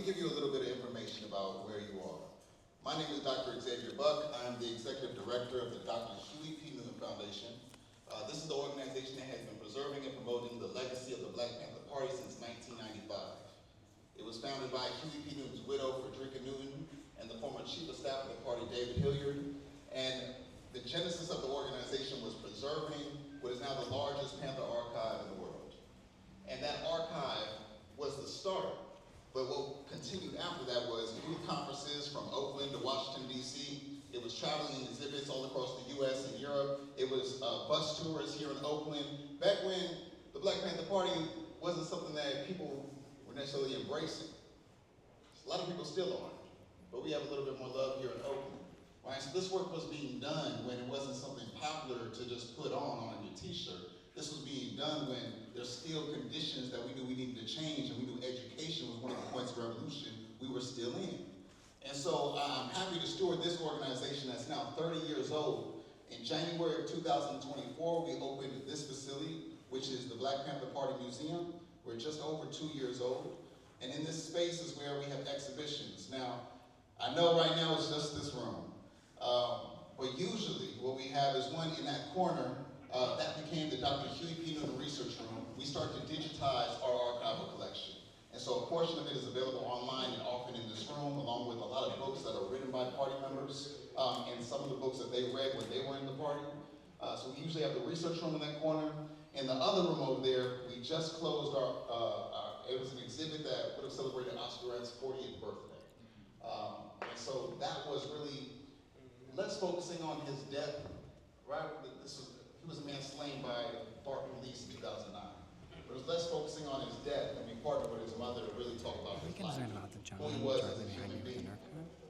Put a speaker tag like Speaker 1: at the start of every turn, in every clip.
Speaker 1: give you a little bit of information about where you are. My name is Dr. Xavier Buck. I am the Executive Director of the Dr. Huey P. Newman Foundation. This is the organization that has been preserving and promoting the legacy of the Black Panther Party since 1995. It was founded by Huey P. Newton's widow, Frederica Newton, and the former Chief of Staff of the party, David Hilliard. And the genesis of the organization was preserving what is now the largest Panther archive in the world. And that archive was the start. But what continued after that was youth conferences from Oakland to Washington, D.C. It was traveling in exhibits all across the U.S. and Europe. It was bus tours here in Oakland. Back when the Black Panther Party wasn't something that people were necessarily embracing. A lot of people still aren't. But we have a little bit more love here in Oakland. Right? So this work was being done when it wasn't something popular to just put on your t-shirt. This was being done when there's still conditions that we knew we needed to change, and we knew education was one of the points of revolution we were still in. And so I'm happy to steward this organization that's now 30 years old. In January of 2024, we opened this facility, which is the Black Panther Party Museum. We're just over 2 years old. And in this space is where we have exhibitions. Now, I know right now it's just this room. But usually what we have is one in that corner. That became the Dr. Huey P. Newton Research Room. We start to digitize our archival collection. And so a portion of it is available online and often in this room, along with a lot of books that are written by party members, and some of the books that they read when they were in the party. So we usually have the research room in that corner. In the other room over there, we just closed it was an exhibit that would have celebrated Oscar Grant's 40th birthday. And so that was really less focusing on his death, right? He was a man slain by Barton Police in 2009. But it was less focusing on his death, and we partnered with his mother to really talk about his life, who he was as a human being.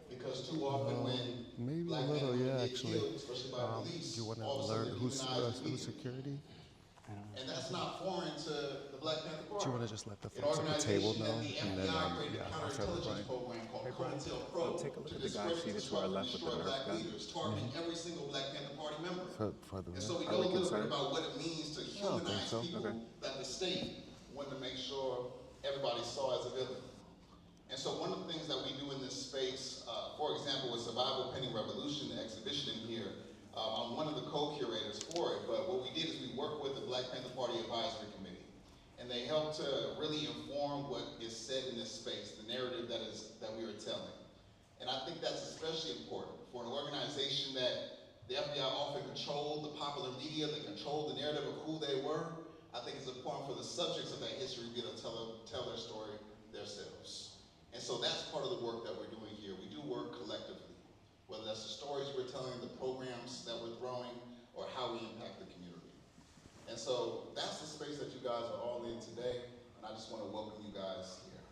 Speaker 1: Because too often when
Speaker 2: maybe
Speaker 1: Black
Speaker 2: a little,
Speaker 1: men
Speaker 2: yeah,
Speaker 1: get
Speaker 2: actually.
Speaker 1: killed, especially by police,
Speaker 2: Do you want to
Speaker 1: all of a sudden
Speaker 2: learn
Speaker 1: they're demonized
Speaker 2: who's
Speaker 1: immediately.
Speaker 2: security?
Speaker 1: And that's not foreign to the Black Panther
Speaker 2: Do
Speaker 1: Party.
Speaker 2: you want to just let the
Speaker 1: An
Speaker 2: folks at the table
Speaker 1: organization
Speaker 2: know?
Speaker 1: that the
Speaker 2: And then,
Speaker 1: FBI created
Speaker 2: yeah,
Speaker 1: a
Speaker 2: I'll start with
Speaker 1: counterintelligence
Speaker 2: Brian.
Speaker 1: program called
Speaker 2: Hey, Brian,
Speaker 1: COINTELPRO
Speaker 2: take a look
Speaker 1: to
Speaker 2: at the guy
Speaker 1: discredit,
Speaker 2: seated to
Speaker 1: disrupt,
Speaker 2: our
Speaker 1: and
Speaker 2: left with the
Speaker 1: destroy
Speaker 2: Nerf
Speaker 1: Black
Speaker 2: gun.
Speaker 1: leaders, targeting every single Black Panther Party member.
Speaker 2: For the
Speaker 1: And so we
Speaker 2: are
Speaker 1: know
Speaker 2: we
Speaker 1: a little bit
Speaker 2: concerned?
Speaker 1: about what it means to
Speaker 2: I don't think
Speaker 1: humanize
Speaker 2: so.
Speaker 1: people
Speaker 2: Okay.
Speaker 1: that the state wanted to make sure everybody saw as a villain. And so one of the things that we do in this space, for example, with Survival Pending Revolution, the exhibition in here, I'm one of the co-curators for it, but what we did is we worked with the Black Panther Party Advisory Committee, and they helped to really inform what is said in this space, the narrative that we are telling. And I think that's especially important for an organization that the FBI often controlled the popular media, they controlled the narrative of who they were. I think it's important for the subjects of that history to be able to tell their story themselves. And so that's part of the work that we're doing here. We do work collectively, whether that's the stories we're telling, the programs that we're throwing, or how we impact the community. And so that's the space that you guys are all in today, and I just want to welcome you guys here.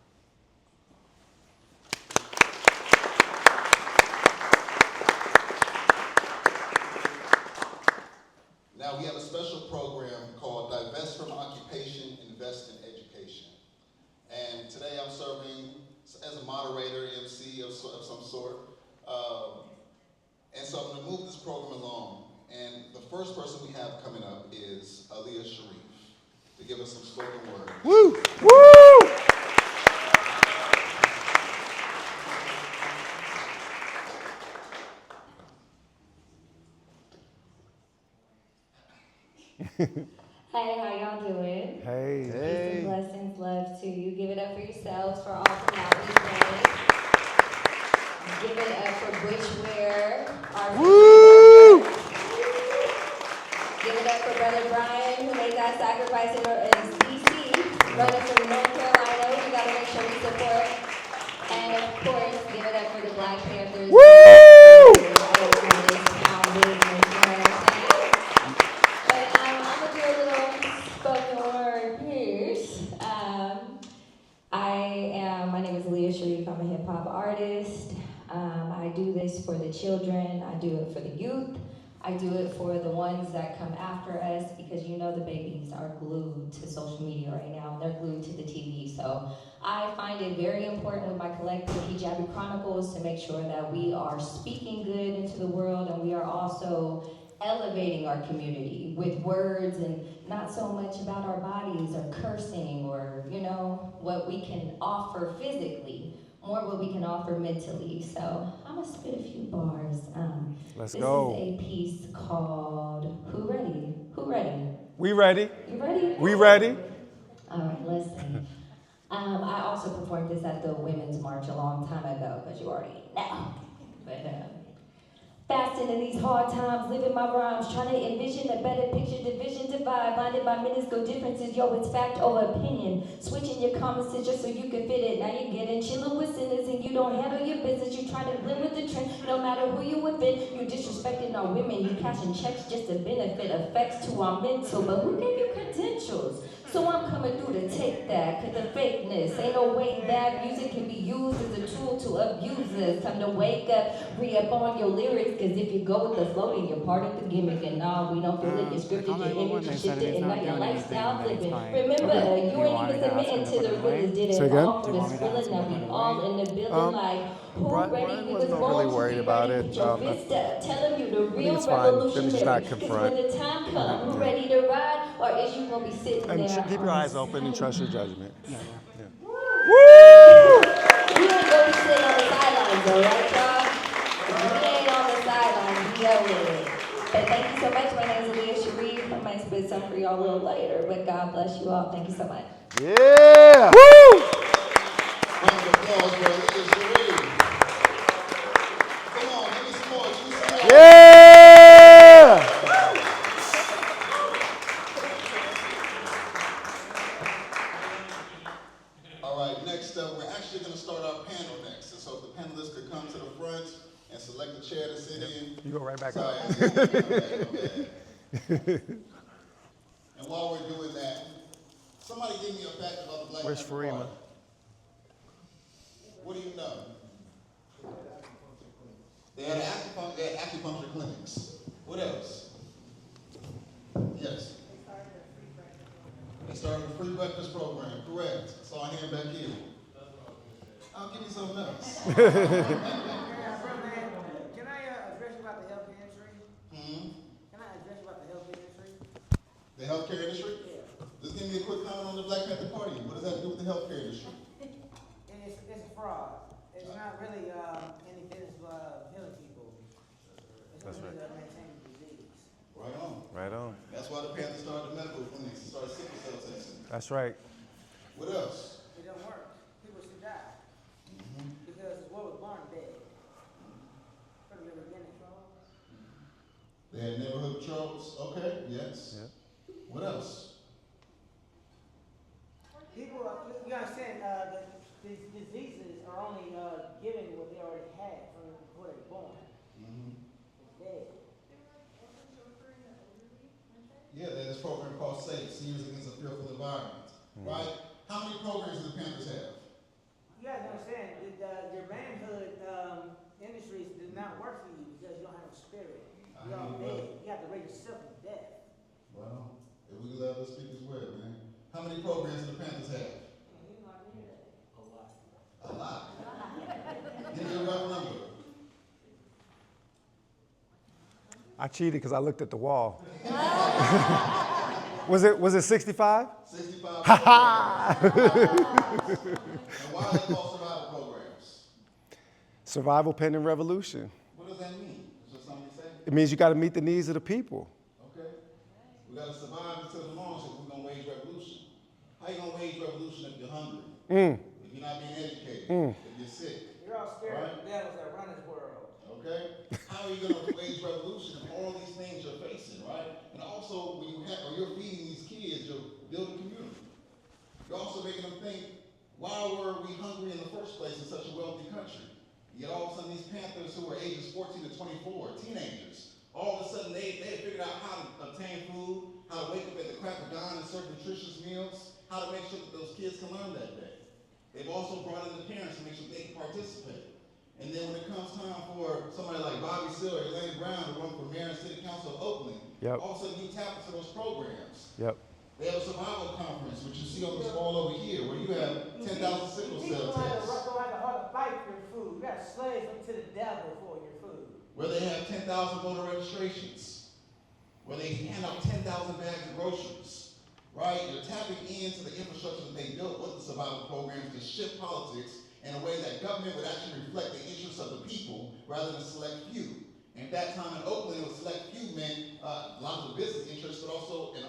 Speaker 1: Now we have a special program called Divest from Occupation, Invest in Education. And today I'm serving as a moderator, MC of some sort. And so I'm gonna move this program along. And the first person we have coming up is Aaliyah Sharif to give us some spoken word.
Speaker 2: Woo! Woo!
Speaker 3: Hey, how y'all doing?
Speaker 2: Hey.
Speaker 3: Peace and blessings, love to you. Give it up for yourselves for all the loudly praise. Give it up for Butch, Ware, our
Speaker 2: Woo!
Speaker 3: Give it up for Brother Brian, who made that sacrifice in DC, running from North Carolina. We gotta make sure we support. And of course, give it up for the Black Panthers.
Speaker 2: Woo!
Speaker 3: My name is Leah Sharif. I'm a hip hop artist. I do this for the children. I do it for the youth. I do it for the ones that come after us, because you know the babies are glued to social media right now. They're glued to the TV. So I find it very important with my collective Hijabi Chronicles to make sure that we are speaking good into the world, and we are also elevating our community with words and not so much about our bodies or cursing or, you know, what we can offer physically, more what we can offer mentally. So I'm gonna spit a few bars.
Speaker 2: Let's
Speaker 3: This
Speaker 2: go.
Speaker 3: is a piece called "Who Ready?" Who ready?
Speaker 2: We ready.
Speaker 3: You ready?
Speaker 2: We ready.
Speaker 3: All right, let's see. I also performed this at the Women's March a long time ago, because you already know. But fasting in these hard times, living my rhymes, trying to envision a better picture, division, divide, blinded by minuscule differences. Yo, it's fact over opinion. Switching your comments just so you can fit it. Now you're getting chilling with sinners and you don't handle your business. You try to blend with the trend, no matter who you offend. You disrespecting our women. You cashing checks just to benefit effects to our mental. But who gave you credentials? So I'm coming through to take that, cause the fakeness ain't no way that music can be used as a tool to abuse us. Time to wake up, re-up on your lyrics, cause if you go with the flow, then you're part of the gimmick. And no, we don't feel it, you're scripted, your image is shifted, and now your lifestyle flipping. Remember, you ain't even submitting to the realest, did
Speaker 2: Say
Speaker 3: it
Speaker 2: again?
Speaker 3: all for the skrillin'. Now we all in the building like, who ready? We was
Speaker 2: wasn't
Speaker 3: born
Speaker 2: overly
Speaker 3: to
Speaker 2: worried
Speaker 3: be
Speaker 2: about
Speaker 3: ready.
Speaker 2: it.
Speaker 3: Put your fist up, telling you the real
Speaker 2: it's fine. Let me just not
Speaker 3: revolutionary. Cause
Speaker 2: confront.
Speaker 3: when the time comes, who ready to ride, or is you gonna be sitting
Speaker 2: And
Speaker 3: there?
Speaker 2: keep your eyes open and trust your judgment. Yeah.
Speaker 3: Woo! We ain't gonna be sitting on the sidelines though, right, y'all? If we ain't on the sidelines, we go with it. But thank you so much. My name is Leah Sharif. I might spit some for y'all a little later, but God bless you all. Thank you so much.
Speaker 2: Yeah. Woo!
Speaker 1: Round of applause for Leah Sharif. Come on, give me some more. Give me some more.
Speaker 2: Yeah.
Speaker 1: All right, next up, we're actually going to start our panel next. And so if the panelists could come to the front and select a chair to sit in.
Speaker 2: You go right back
Speaker 1: Sorry,
Speaker 2: up.
Speaker 1: my bad. And while we're doing that, somebody give me a fact about the Black
Speaker 2: Where's
Speaker 1: Panther
Speaker 2: Farima?
Speaker 1: Party. What do you know? They had acupuncture clinics. What else? Yes. They started a free breakfast program. Correct. Saw a hand back here. I'll give you something else.
Speaker 4: Can I address you about the healthcare industry? Can I address you about the healthcare industry?
Speaker 1: The healthcare industry?
Speaker 4: Yeah.
Speaker 1: Just give me a quick comment on the Black Panther Party. What does that do with the healthcare industry?
Speaker 4: It's a fraud. It's not really any business of healing people. It's
Speaker 2: That's
Speaker 4: really
Speaker 2: right.
Speaker 4: maintaining disease.
Speaker 1: Right on.
Speaker 2: Right on.
Speaker 1: That's why the Panthers started the medical clinics and started sickle cell testing.
Speaker 2: That's right.
Speaker 1: What else?
Speaker 4: It don't work. People should die. Because the world was born dead. From the beginning.
Speaker 1: They had neighborhood patrols. Okay, yes.
Speaker 2: Yep.
Speaker 1: What else?
Speaker 4: People, you understand, these diseases are only given what they already had from before they were born. It's dead.
Speaker 1: Yeah, there's this program called SAFE, Seniors Against a Fearful Environment. Right? How many programs do the Panthers have?
Speaker 4: You guys understand, your manhood industries do not work for you because you don't have a spirit. You're all dead. You have to raise yourself to death.
Speaker 1: Well, if we let the speakers word, man. How many programs do the Panthers have? A lot. Give me a rough number.
Speaker 2: I cheated because I looked at the wall. Was it 65?
Speaker 1: 65 programs. And why are they called survival programs?
Speaker 2: Survival pending revolution.
Speaker 1: What does that mean? Is there something to say?
Speaker 2: It means you got to meet the needs of the people.
Speaker 1: Okay. We got to survive until the long so we're going to wage revolution. How you going to wage revolution if you're hungry? If you're not being educated? If you're sick?
Speaker 4: You're all scared
Speaker 1: Right.
Speaker 4: of the devils that run this world.
Speaker 1: Okay? How are you going to wage revolution if all these things you're facing, right? And also, when you're feeding these kids, you're building community. You're also making them think, why were we hungry in the first place in such a wealthy country? Yet all of a sudden, these Panthers who were ages 14 to 24, teenagers, all of a sudden they figured out how to obtain food, how to wake up at the crack of dawn and serve nutritious meals, how to make sure that those kids can learn that day. They've also brought in the parents to make sure they can participate. And then when it comes time for somebody like Bobby Seale or Elaine Brown to run for mayor and city council of Oakland, all of a sudden you tap into those programs.
Speaker 2: Yep.
Speaker 1: They have a survival conference, which you see on this wall over here, where you have 10,000 sickle cell
Speaker 4: People
Speaker 1: tests.
Speaker 4: don't have to hard to fight for your food. You got slaves to the devil for your food.
Speaker 1: Where they have 10,000 voter registrations. Where they hand out 10,000 bags of groceries. Right? You're tapping into the infrastructure that they built with the survival programs to shift politics in a way that government would actually reflect the interests of the people rather than select few. And at that time in Oakland, it was select few meant a lot of the business interests, but also a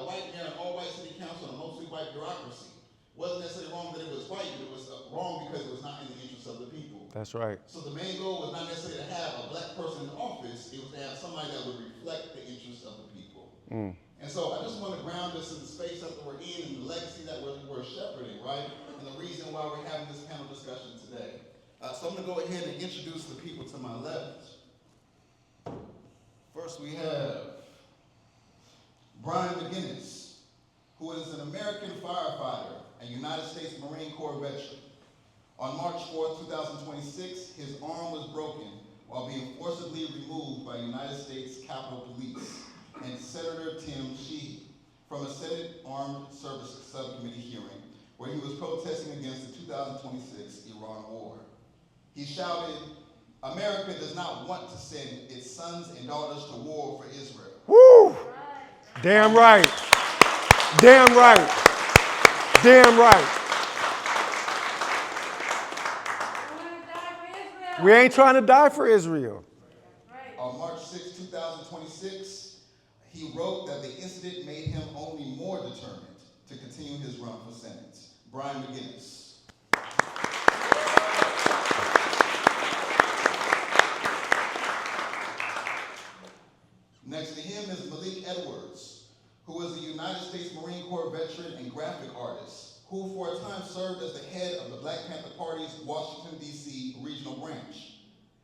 Speaker 1: white mayor, an all-white city council, and a mostly white bureaucracy. It wasn't necessarily wrong that it was white, but it was wrong because it was not in the interest of the people.
Speaker 2: That's right.
Speaker 1: So the main goal was not necessarily to have a black person in office, it was to have somebody that would reflect the interests of the people.
Speaker 2: Mm.
Speaker 1: And so I just want to ground us in the space that we're in and the legacy that we're shepherding, right? And the reason why we're having this panel discussion today. So I'm going to go ahead and introduce the people to my left. First we have Brian McGinnis, who is an American firefighter and United States Marine Corps veteran. On March 4th, 2026, his arm was broken while being forcibly removed by United States Capitol Police and Senator Tim Sheehy from a Senate Armed Services Subcommittee hearing where he was protesting against the 2026 Iran war. He shouted, "America does not want to send its sons and daughters to war for Israel."
Speaker 2: Woo! Damn right. Damn right. Damn right. We ain't trying to die for Israel.
Speaker 1: On March 6, 2026, he wrote that the incident made him only more determined to continue his run for Senate. Brian McGinnis. Next to him is Malik Edwards, who is a United States Marine Corps veteran and graphic artist, who for a time served as the head of the Black Panther Party's Washington, D.C. regional branch.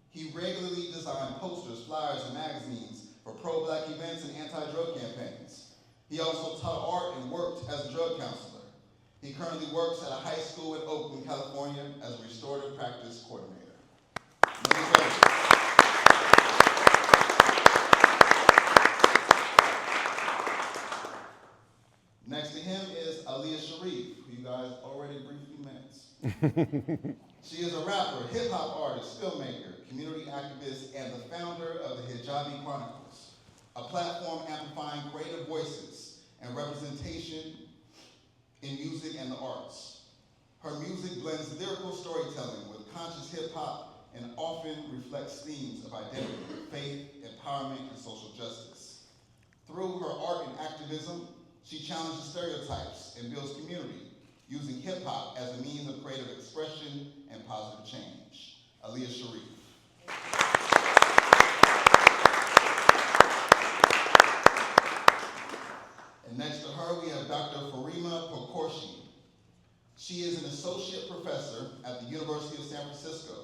Speaker 1: He regularly designed posters, flyers, and magazines for pro-Black events and anti-drug campaigns. He also taught art and worked as a drug counselor. He currently works at a high school in Oakland, California as a restorative practice coordinator. Next to him is Aaliyah Sharif, who you guys already briefly met. She is a rapper, hip-hop artist, filmmaker, community activist, and the founder of the Hijabi Chronicles, a platform amplifying creative voices and representation in music and the arts. Her music blends lyrical storytelling with conscious hip-hop and often reflects themes of identity, faith, empowerment, and social justice. Through her art and activism, she challenges stereotypes and builds community, using hip-hop as a means of creative expression and positive change. Aaliyah Sharif. And next to her, we have Dr. Farima Pokorshi. She is an associate professor at the University of San Francisco.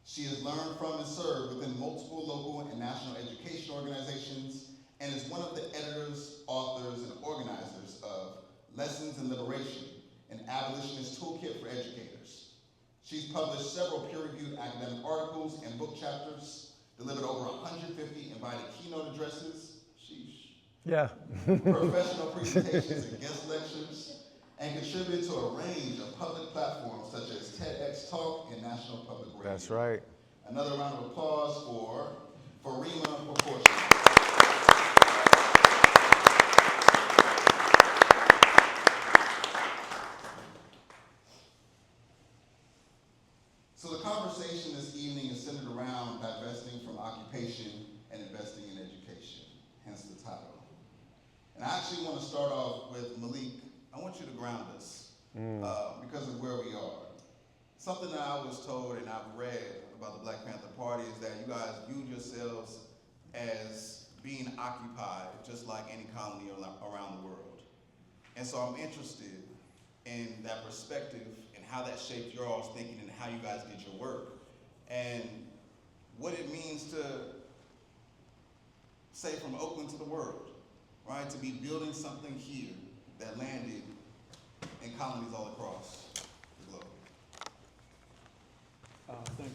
Speaker 1: She has learned from and served within multiple local and national education organizations and is one of the editors, authors, and organizers of Lessons in Liberation, an abolitionist toolkit for educators. She's published several peer-reviewed academic articles and book chapters, delivered over 150 invited keynote addresses,
Speaker 2: Yeah.
Speaker 1: professional presentations and guest lectures, and contributed to a range of public platforms such as TEDx Talk and National Public Radio.
Speaker 2: That's right.
Speaker 1: Another round of applause for Farima Pokorshi. So the conversation this evening is centered around divesting from occupation and investing in education, hence the title. And I actually want to start off with Malik. I want you to ground us because of where we are. Something that I was told and I've read about the Black Panther Party is that you guys viewed yourselves as being occupied just like any colony around the world. And so I'm interested in that perspective and how that shaped your all's thinking and how you guys did your work and what it means to say from Oakland to the world, right? To be building something here that landed in colonies all across the globe.
Speaker 5: Thank you.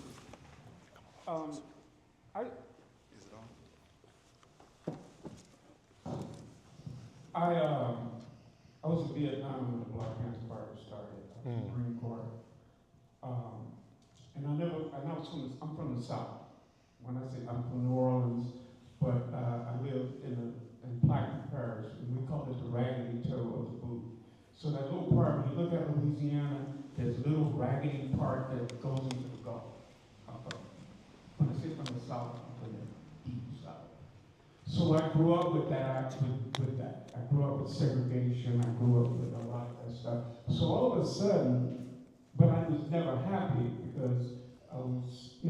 Speaker 1: Is it on?
Speaker 5: I was in Vietnam when the Black Panther Party started. I was in the Marine Corps. I'm from the South. When I say I'm from New Orleans, but I live in Plaquemine Parish, and we call it the raggedy toe of the boot. So that little part, when you look at Louisiana, there's Little raggedy part that goes into the Gulf. When I say from the South, I'm from the deep South. So I grew up with that, with that. I grew up with segregation, I grew up with a lot of that stuff. So all of a sudden, but I was never happy because I was, we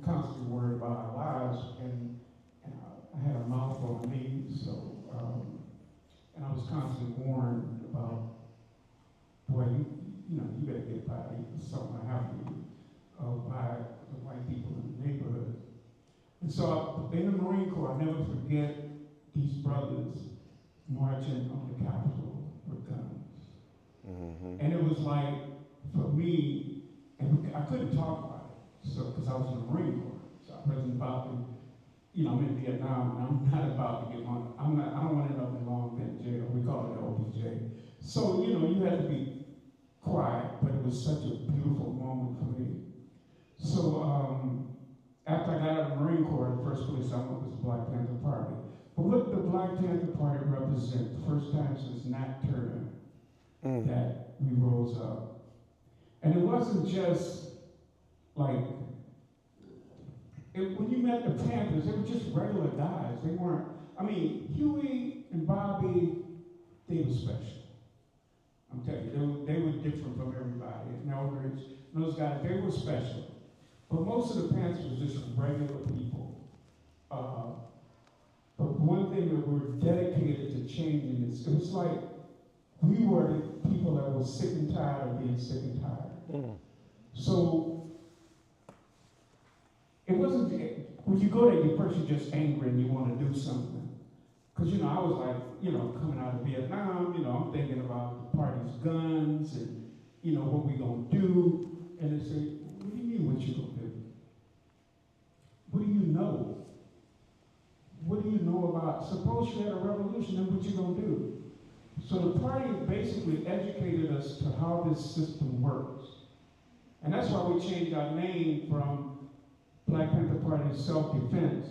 Speaker 5: constantly worried about our lives, and I had a mouthful of needs, so, and I was constantly warned about, boy, you better get by, something will happen to you, by the white people in the neighborhood. And so in the Marine Corps, I'll never forget these brothers marching on the Capitol with guns. Mm-hmm. And it was like, for me, and I couldn't talk about it, so because I was in the Marine Corps, so I wasn't about to, I'm in Vietnam, and I'm not about to get on. I don't want to end up in Long Beach jail. We call it OBJ. So you had to be quiet, but it was such a beautiful moment for me. So after I got out of the Marine Corps, the first place I went was the Black Panther Party. But what the Black Panther Party represents, the first time since Nat Turner that we rose up. And it wasn't just like, when you met the Panthers, they were just regular guys. They weren't, Huey and Bobby, they were special. I'm telling you, they were different from everybody. And Eldridge, those guys, they were special. But most of the Panthers were just regular people. But one thing that we're dedicated to changing is, it was like we were the people that were sick and tired of being sick and tired. So it wasn't, when you go there, you're just angry and you want to do something. Because, I was like, coming out of Vietnam, I'm thinking about the party's guns and, what we going to do. And they say, what do you mean what you going to do? What do you know? What do you know about, suppose you had a revolution, then what you going to do? So the party basically educated us to how this system works. And that's why we changed our name from Black Panther Party Self-Defense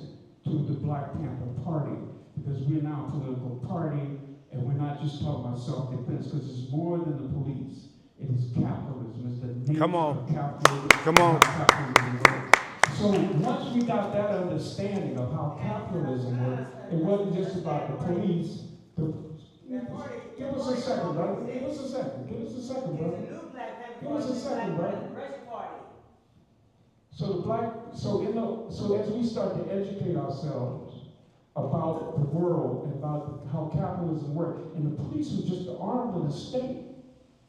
Speaker 5: to the Black Panther Party, because we're now a political party, and we're not just talking about self-defense, because it's more than the police. It is capitalism. It's the nature of capitalism.
Speaker 2: Come on.
Speaker 5: Capitalism works. So once we got that understanding of how capitalism works, it wasn't just about the police. Give us a second, brother. Give us a second. Give us a second, brother. Give us a second, brother. So as we start to educate ourselves about the world and about how capitalism works, and the police were just the arm of the state.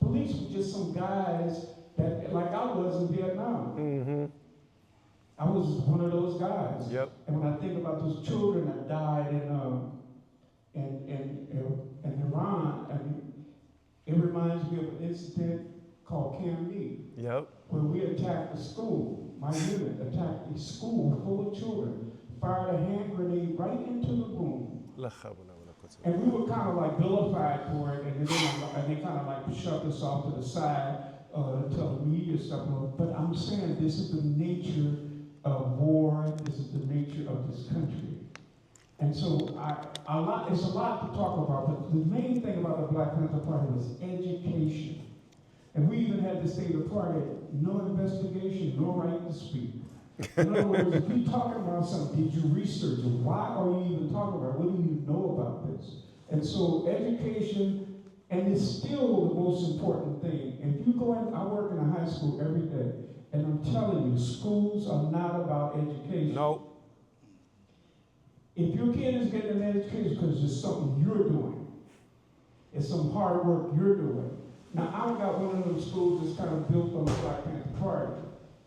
Speaker 5: Police were just some guys that, like I was in Vietnam. Mm-hmm. I was one of those guys. Yep. And when I think about those children that died in Iran, it reminds me of an incident called Camp Meade. Yep. Where we attacked a school. My unit attacked a school full of children, fired a hand grenade right into the room. And we were kind of like vilified for it, and they kind of like shoved us off to the side to tell the media stuff. But I'm saying this is the nature of war. This is the nature of this country. And so it's a lot to talk about, but the main thing about the Black Panther Party was education. And we even had to say to the party, no investigation, no right to speak. In other words, if you're talking about something, did you research it? Why are you even talking about it? What do you know about this? And so education, and it's still the most important thing. If you go in, I work in a high school every day, and I'm telling you, schools are not about education. No. If your kid is getting an education because it's something you're doing, it's some hard work you're doing. Now, I've got one of those schools that's kind of built on the Black Panther Party,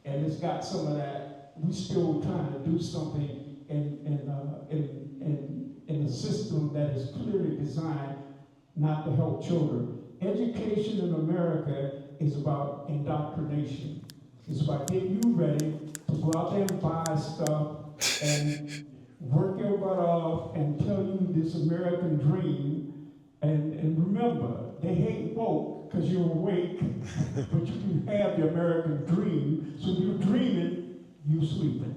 Speaker 5: and it's got some of that. We still trying to do something in a system that is clearly designed not to help children. Education in America is about indoctrination. It's about getting you ready to go out there and buy stuff and work your butt off and tell you this American dream. And remember, they hate woke because you're awake, but you can have the American dream. So you're dreaming, you sleeping.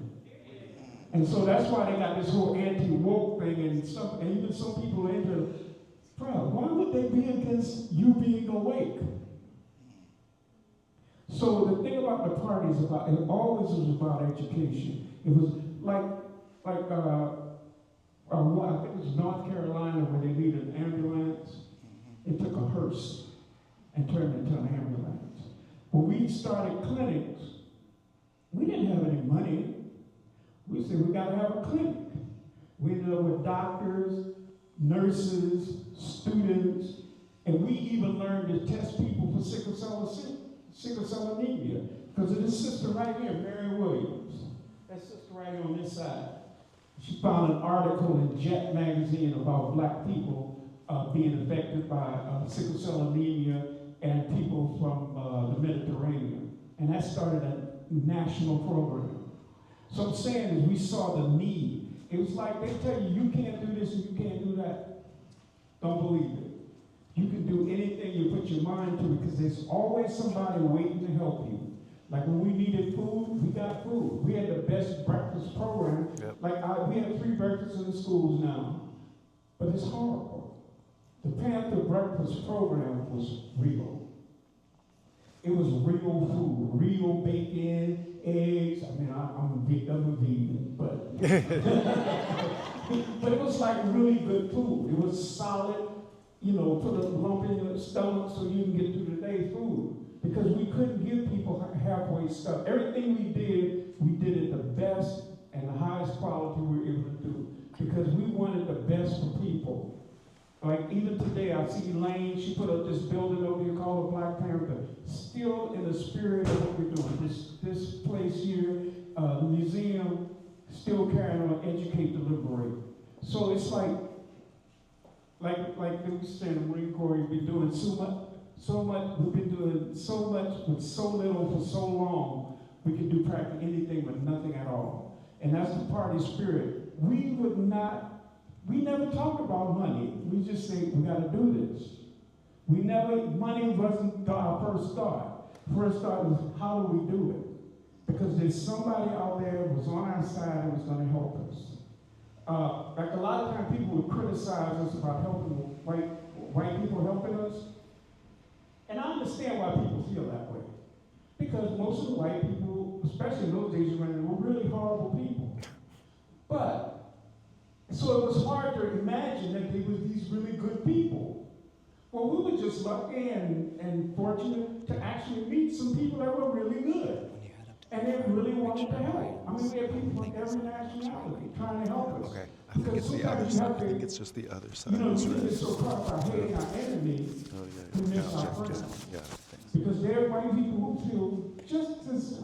Speaker 5: And so that's why they got this whole anti-woke thing, and even some people are into, bro, why would they be against you being awake? So So the thing about the party is about, it always was about education. It was like I think it was North Carolina where they needed an ambulance. They took a hearse and turned it into an ambulance. When we started clinics, we didn't have any money. We said we gotta have a clinic. We ended up with doctors, nurses, students, and we even learned to test people for sickle cell anemia. Because of this sister right here, Mary Williams. That sister right here on this side. She found an article in Jet magazine about black people being affected by sickle cell anemia and people from the Mediterranean. And that started a national program. So I'm saying is we saw the need. It was like they tell you, you can't do this and you can't do that. Don't believe it. You can do anything you put your mind to because there's always somebody waiting to help you. Like when we needed food, we got food. We had the best breakfast program. Yep. We have 3 breakfasts in the schools now, but it's horrible. The Panther breakfast program was real. It was real food, real bacon, eggs. I mean, I'm a vegan, but but it was like really good food. It was solid. You know, put a lump in your stomach so you can get through the day's food. Because we couldn't give people halfway stuff. Everything we did it the best and the highest quality we were able to do. Because we wanted the best for people. Like even today, I see Elaine, she put up this building over here called the Black Panther. Still in the spirit of what we're doing. This place here, the museum, still carrying on, educate, to liberate. So it's like they were saying, the Marine Corps, you've been doing so much, we've been doing so much with so little for so long, we can do practically anything with nothing at all. And that's the party spirit. We never talk about money. We just say, we gotta do this. Money wasn't our first thought. First thought was, how do we do it? Because there's somebody out there who was on our side and was gonna help us. Like a lot of times people would criticize us about helping white people helping us. And I understand why people feel that way. Because most of the white people, especially in those days, were really horrible people. But, so it was hard to imagine that they were these really good people. Well, we were just lucky and fortunate to actually meet some people that were really good. And they really wanted to help. I mean, we have people from every nationality trying to help us.
Speaker 6: Okay, I think it's the other side. I think it's just the other side.
Speaker 5: You know, we get so caught up by hating our enemies to miss our friends. Because there are white people who feel just as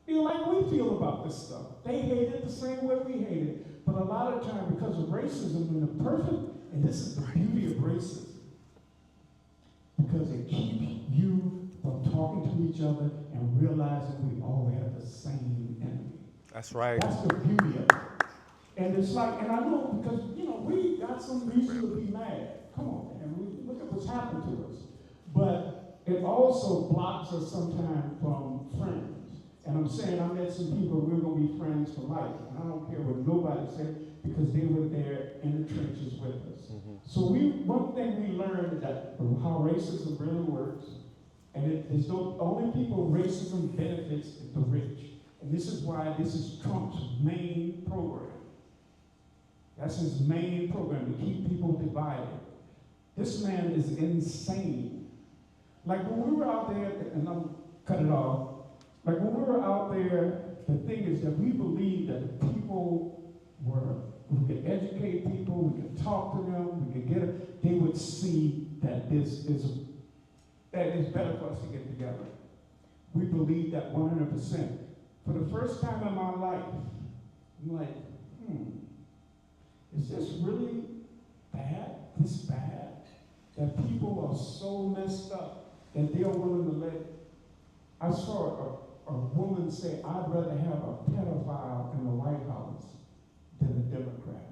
Speaker 5: feel like we feel about this stuff. They hate it the same way we hate it. But a lot of times, because of racism, and this is the beauty of racism, because it keeps you from talking to each other and realizing we all have the same enemy.
Speaker 2: That's right.
Speaker 5: That's the beauty of it. And it's like, and I know because, you know, we got some reason to be mad. Come on, man, look at what's happened to us. But it also blocks us sometimes from friends. And I'm saying I met some people, we're going to be friends for life. And I don't care what nobody said, because they were there in the trenches with us. Mm-hmm. So one thing we learned that how racism really works, and it's the only people racism benefits is the rich. And this is why this is Trump's main program. That's his main program, to keep people divided. This man is insane. Like when we were out there, and I'm cut it off, like when we were out there, the thing is that we believed that people we could educate people, we could talk to them, we could get it, they would see that that it's better for us to get together. We believe that 100%. For the first time in my life, I'm like, is this really bad? This bad? That people are so messed up that they're willing to let. I saw a woman say, I'd rather have a pedophile in the White House than a Democrat.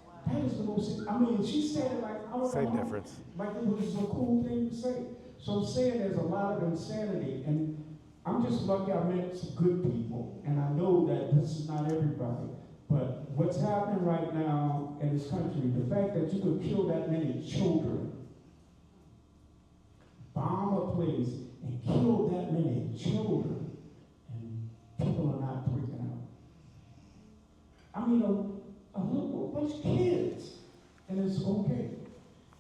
Speaker 5: Wow. That is the most, I mean, she said it like, I don't know,
Speaker 2: difference.
Speaker 5: Like it was a cool thing to say. So I'm saying there's a lot of insanity, and I'm just lucky I met some good people, and I know that this is not everybody. But what's happening right now in this country, the fact that you could kill that many children, bomb a place, and kill that many mean, a little bunch of kids, and it's okay.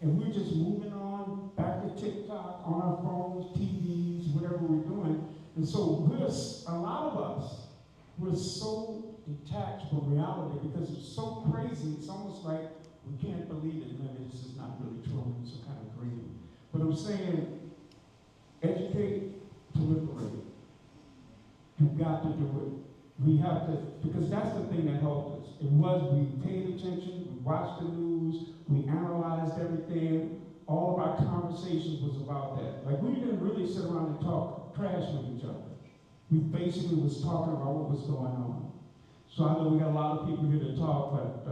Speaker 5: And we're just moving on back to TikTok, on our phones, TVs, whatever we're doing. And so a lot of us, we're so detached from reality because it's so crazy. It's almost like we can't believe it. Maybe this is not really true. It's a kind of dream. But I'm saying, educate to liberate. You've got to do it. We have to, because that's the thing that helped us. It was we paid attention, we watched the news, we analyzed everything. All of our conversations was about that. Like, we didn't really sit around and talk trash with each other. We basically was talking about what was going on. So I know we got a lot of people here to talk, but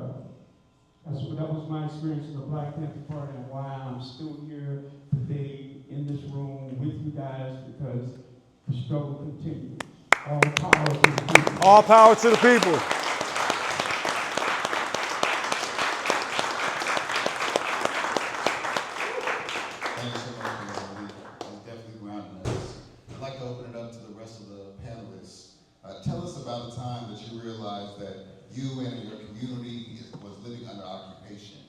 Speaker 5: that was my experience in the Black Panther Party and why I'm still here today in this room with you guys, because the struggle continues. All power to the people.
Speaker 2: All power to the people.
Speaker 1: Thank you so much, man. That's definitely grounding us. I'd like to open it up to the rest of the panelists. Tell us about the time that you realized that you and your community was living under occupation,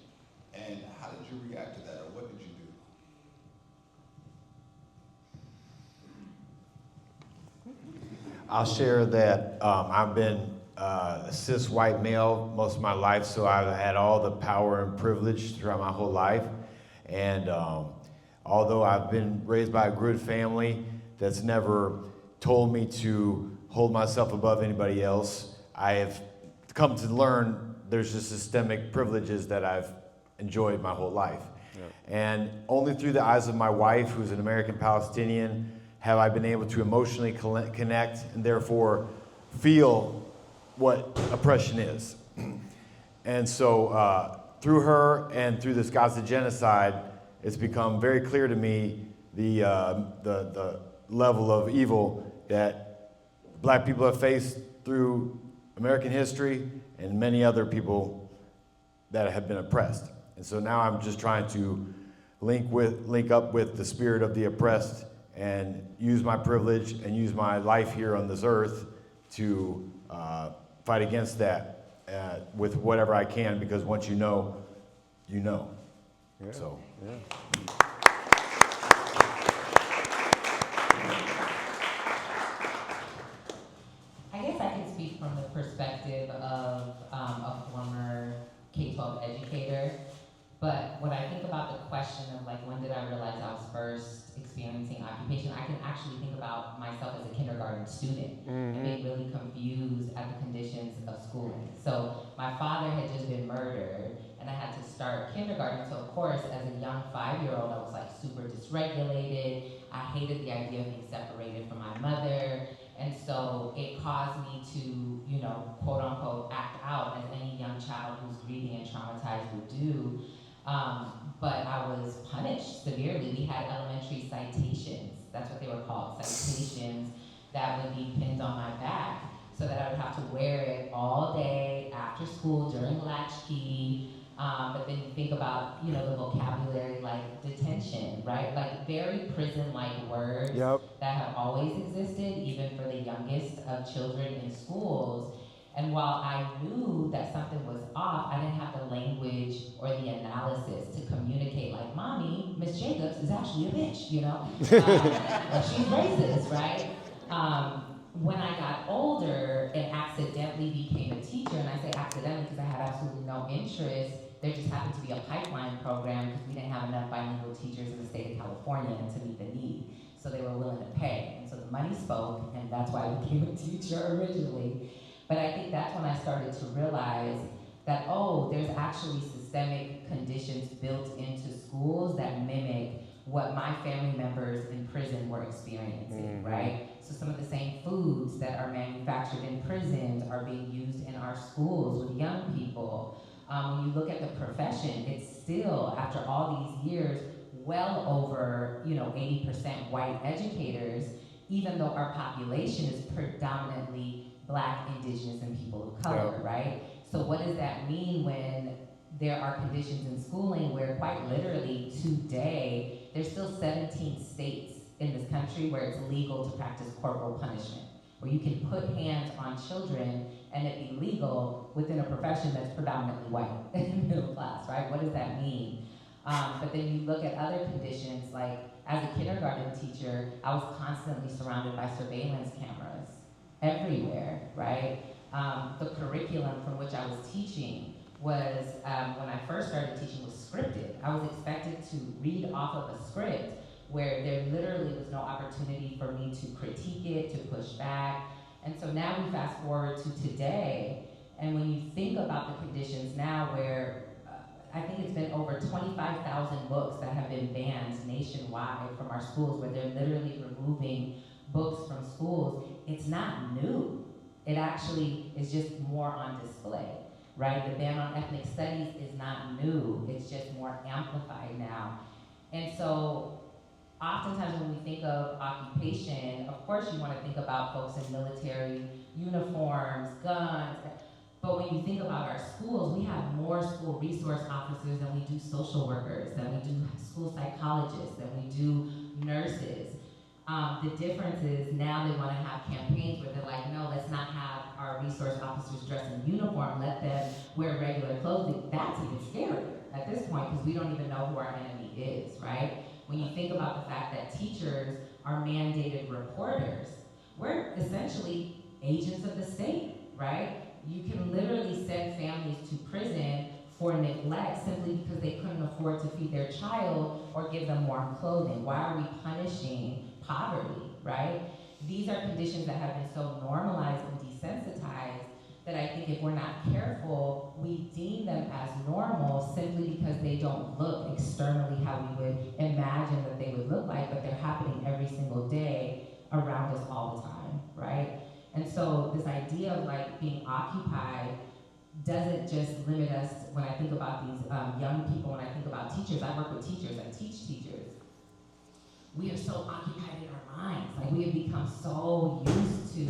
Speaker 1: and how did you react to that, or what did you do?
Speaker 7: I'll share that I've been a cis white male most of my life, so I've had all the power and privilege throughout my whole life. And although I've been raised by a good family that's never told me to hold myself above anybody else, I have come to learn there's just systemic privileges that I've enjoyed my whole life. Yep. And only through the eyes of my wife, who's an American Palestinian, have I been able to emotionally connect and therefore feel what oppression is. And so through her and through this Gaza genocide, it's become very clear to me the level of evil that Black people have faced through American history and many other people that have been oppressed. And so now I'm just trying to link up with the spirit of the oppressed and use my privilege and use my life here on this earth to fight against that with whatever I can, because once you know, you know.
Speaker 2: Yeah.
Speaker 7: So.
Speaker 2: Yeah.
Speaker 8: I guess I can speak from the perspective of a former K-12 educator. But when I think about the question of like, when did I realize I was first experiencing occupation, I can actually think about myself as a kindergarten student and being really confused at the conditions of schooling. So my father had just been murdered and I had to start kindergarten. So of course, as a young 5-year-old, I was like super dysregulated. I hated the idea of being separated from my mother. And so it caused me to, you know, quote unquote, act out as any young child who's grieving and traumatized would do. But I was punished severely. We had elementary citations. That's what they were called, citations that would be pinned on my back so that I would have to wear it all day after school during latchkey. But then you think about, you know, the vocabulary like detention, right? Like very prison-like words that have always existed, even for the youngest of children in schools. And while I knew that something was off, I didn't have the language or the analysis to communicate like, Mommy, Miss Jacobs is actually a bitch, you know? Like she's racist, right? When I got older and accidentally became a teacher, and I say accidentally because I had absolutely no interest, there just happened to be a pipeline program because we didn't have enough bilingual teachers in the state of California to meet the need. So they were willing to pay. And so the money spoke, and that's why I became a teacher originally. But I think that's when I started to realize that, oh, there's actually systemic conditions built into schools that mimic what my family members in prison were experiencing, right? So some of the same foods that are manufactured in prisons are being used in our schools with young people. When you look at the profession, it's still, after all these years, well over 80% white educators, even though our population is predominantly Black, Indigenous, and people of color, right? So what does that mean when there are conditions in schooling where quite literally today, there's still 17 states in this country where it's legal to practice corporal punishment. where you can put hands on children and it be legal within a profession that's predominantly white and middle class, right? What does that mean? But then you look at other conditions, like as a kindergarten teacher, I was constantly surrounded by surveillance cameras everywhere, right? The curriculum from which I was teaching was, when I first started teaching, was scripted. I was expected to read off of a script where there literally was no opportunity for me to critique it, to push back. And so now we fast forward to today, and when you think about the conditions now where I think it's been over 25,000 books that have been banned nationwide from our schools, where they're literally removing books from schools, it's not new. It actually is just more on display, right? The ban on ethnic studies is not new. It's just more amplified now. And so oftentimes when we think of occupation, of course you want to think about folks in military uniforms, guns, but when you think about our schools, we have more school resource officers than we do social workers, than we do school psychologists, than we do nurses. The difference is now they want to have campaigns where they're like, no, let's not have our resource officers dress in uniform, let them wear regular clothing. That's even scarier at this point because we don't even know who our enemy is, right? When you think about the fact that teachers are mandated reporters, we're essentially agents of the state, right? You can literally send families to prison for neglect simply because they couldn't afford to feed their child or give them warm clothing. Why are we punishing poverty, right? These are conditions that have been so normalized and desensitized that I think if we're not careful, we deem them as normal simply because they don't look externally how we would imagine that they would look like, but they're happening every single day around us all the time, right? And so this idea of like being occupied doesn't just limit us when I think about these young people, when I think about teachers. I work with teachers, I teach teachers. We are so occupied in our minds. Like we have become so used to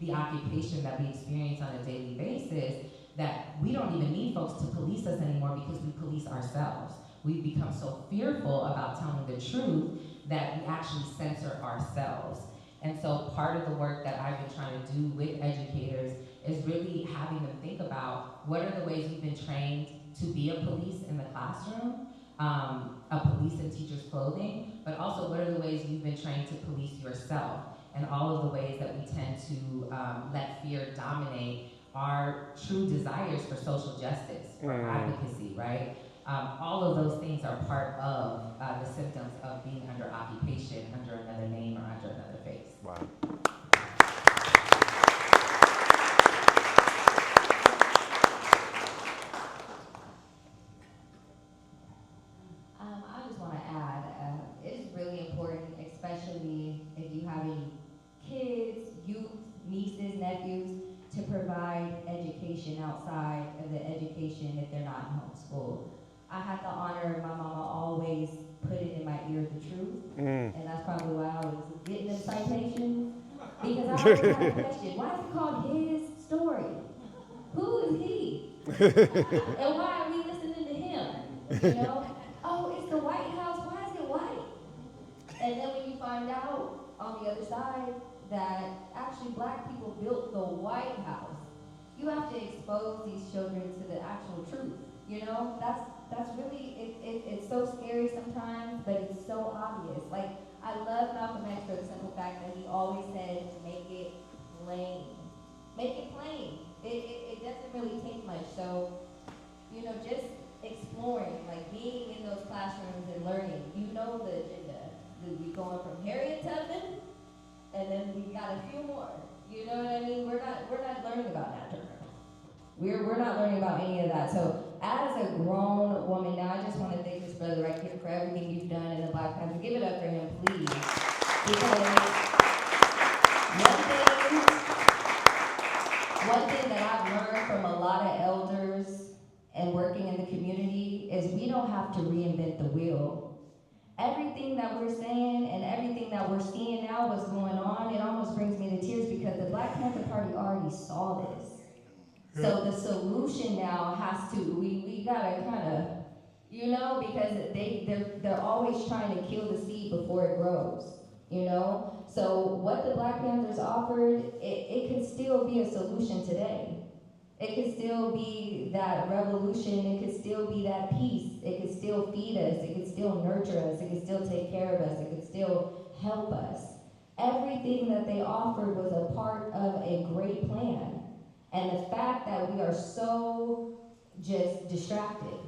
Speaker 8: the occupation that we experience on a daily basis that we don't even need folks to police us anymore because we police ourselves. We've become so fearful about telling the truth that we actually censor ourselves. And so part of the work that I've been trying to do with educators is really having them think about what are the ways we've been trained to be a police in the classroom, a police in teachers' clothing, but also what are the ways you've been trained to police yourself, and all of the ways that we tend to let fear dominate our true desires for social justice, for advocacy, right? All of those things are part of the symptoms of being under occupation, under another name or under another face.
Speaker 2: Wow.
Speaker 3: I just want to add, it's really important, especially if you have any kids, youth, nieces, nephews, to provide education outside of the education if they're not homeschooled. I had the honor of my mama always putting in my ear the truth, and that's probably why I was getting them citations, because I always had a question, why is it called his story? Who is he? And why are we listening to him? You know? Oh, it's the White House, why is it white? And then when you find out on the other side that actually black people built the White House, you have to expose these children to the actual truth. You know, that's really, it's so scary sometimes, but it's so obvious. Like, I love Malcolm X for the simple fact that he always said, make it plain. Make it plain. It doesn't really take much. So, you know, just exploring, like being in those classrooms and learning, you know the agenda. We're going from Harriet Tubman, and then we got a few more. You know what I mean? We're not learning about Nat Turner. We're not learning about any of that. So as a grown woman now, I just want to thank this brother right here for everything you've done in the Black Panther. Give it up for him, please. Because one thing that I've learned from a lot of elders and working in the community is we don't have to reinvent the wheel. Everything that we're saying and everything that we're seeing now, what's going on, it almost brings me to tears because the Black Panther Party already saw this. So the solution now has to, we gotta kind of, you know, because they're always trying to kill the seed before it grows, you know? So what the Black Panthers offered, it could still be a solution today. It could still be that revolution, it could still be that peace, it could still feed us, it could still nurture us, it could still take care of us, it could still help us. Everything that they offered was a part of a great plan. And the fact that we are so just distracted.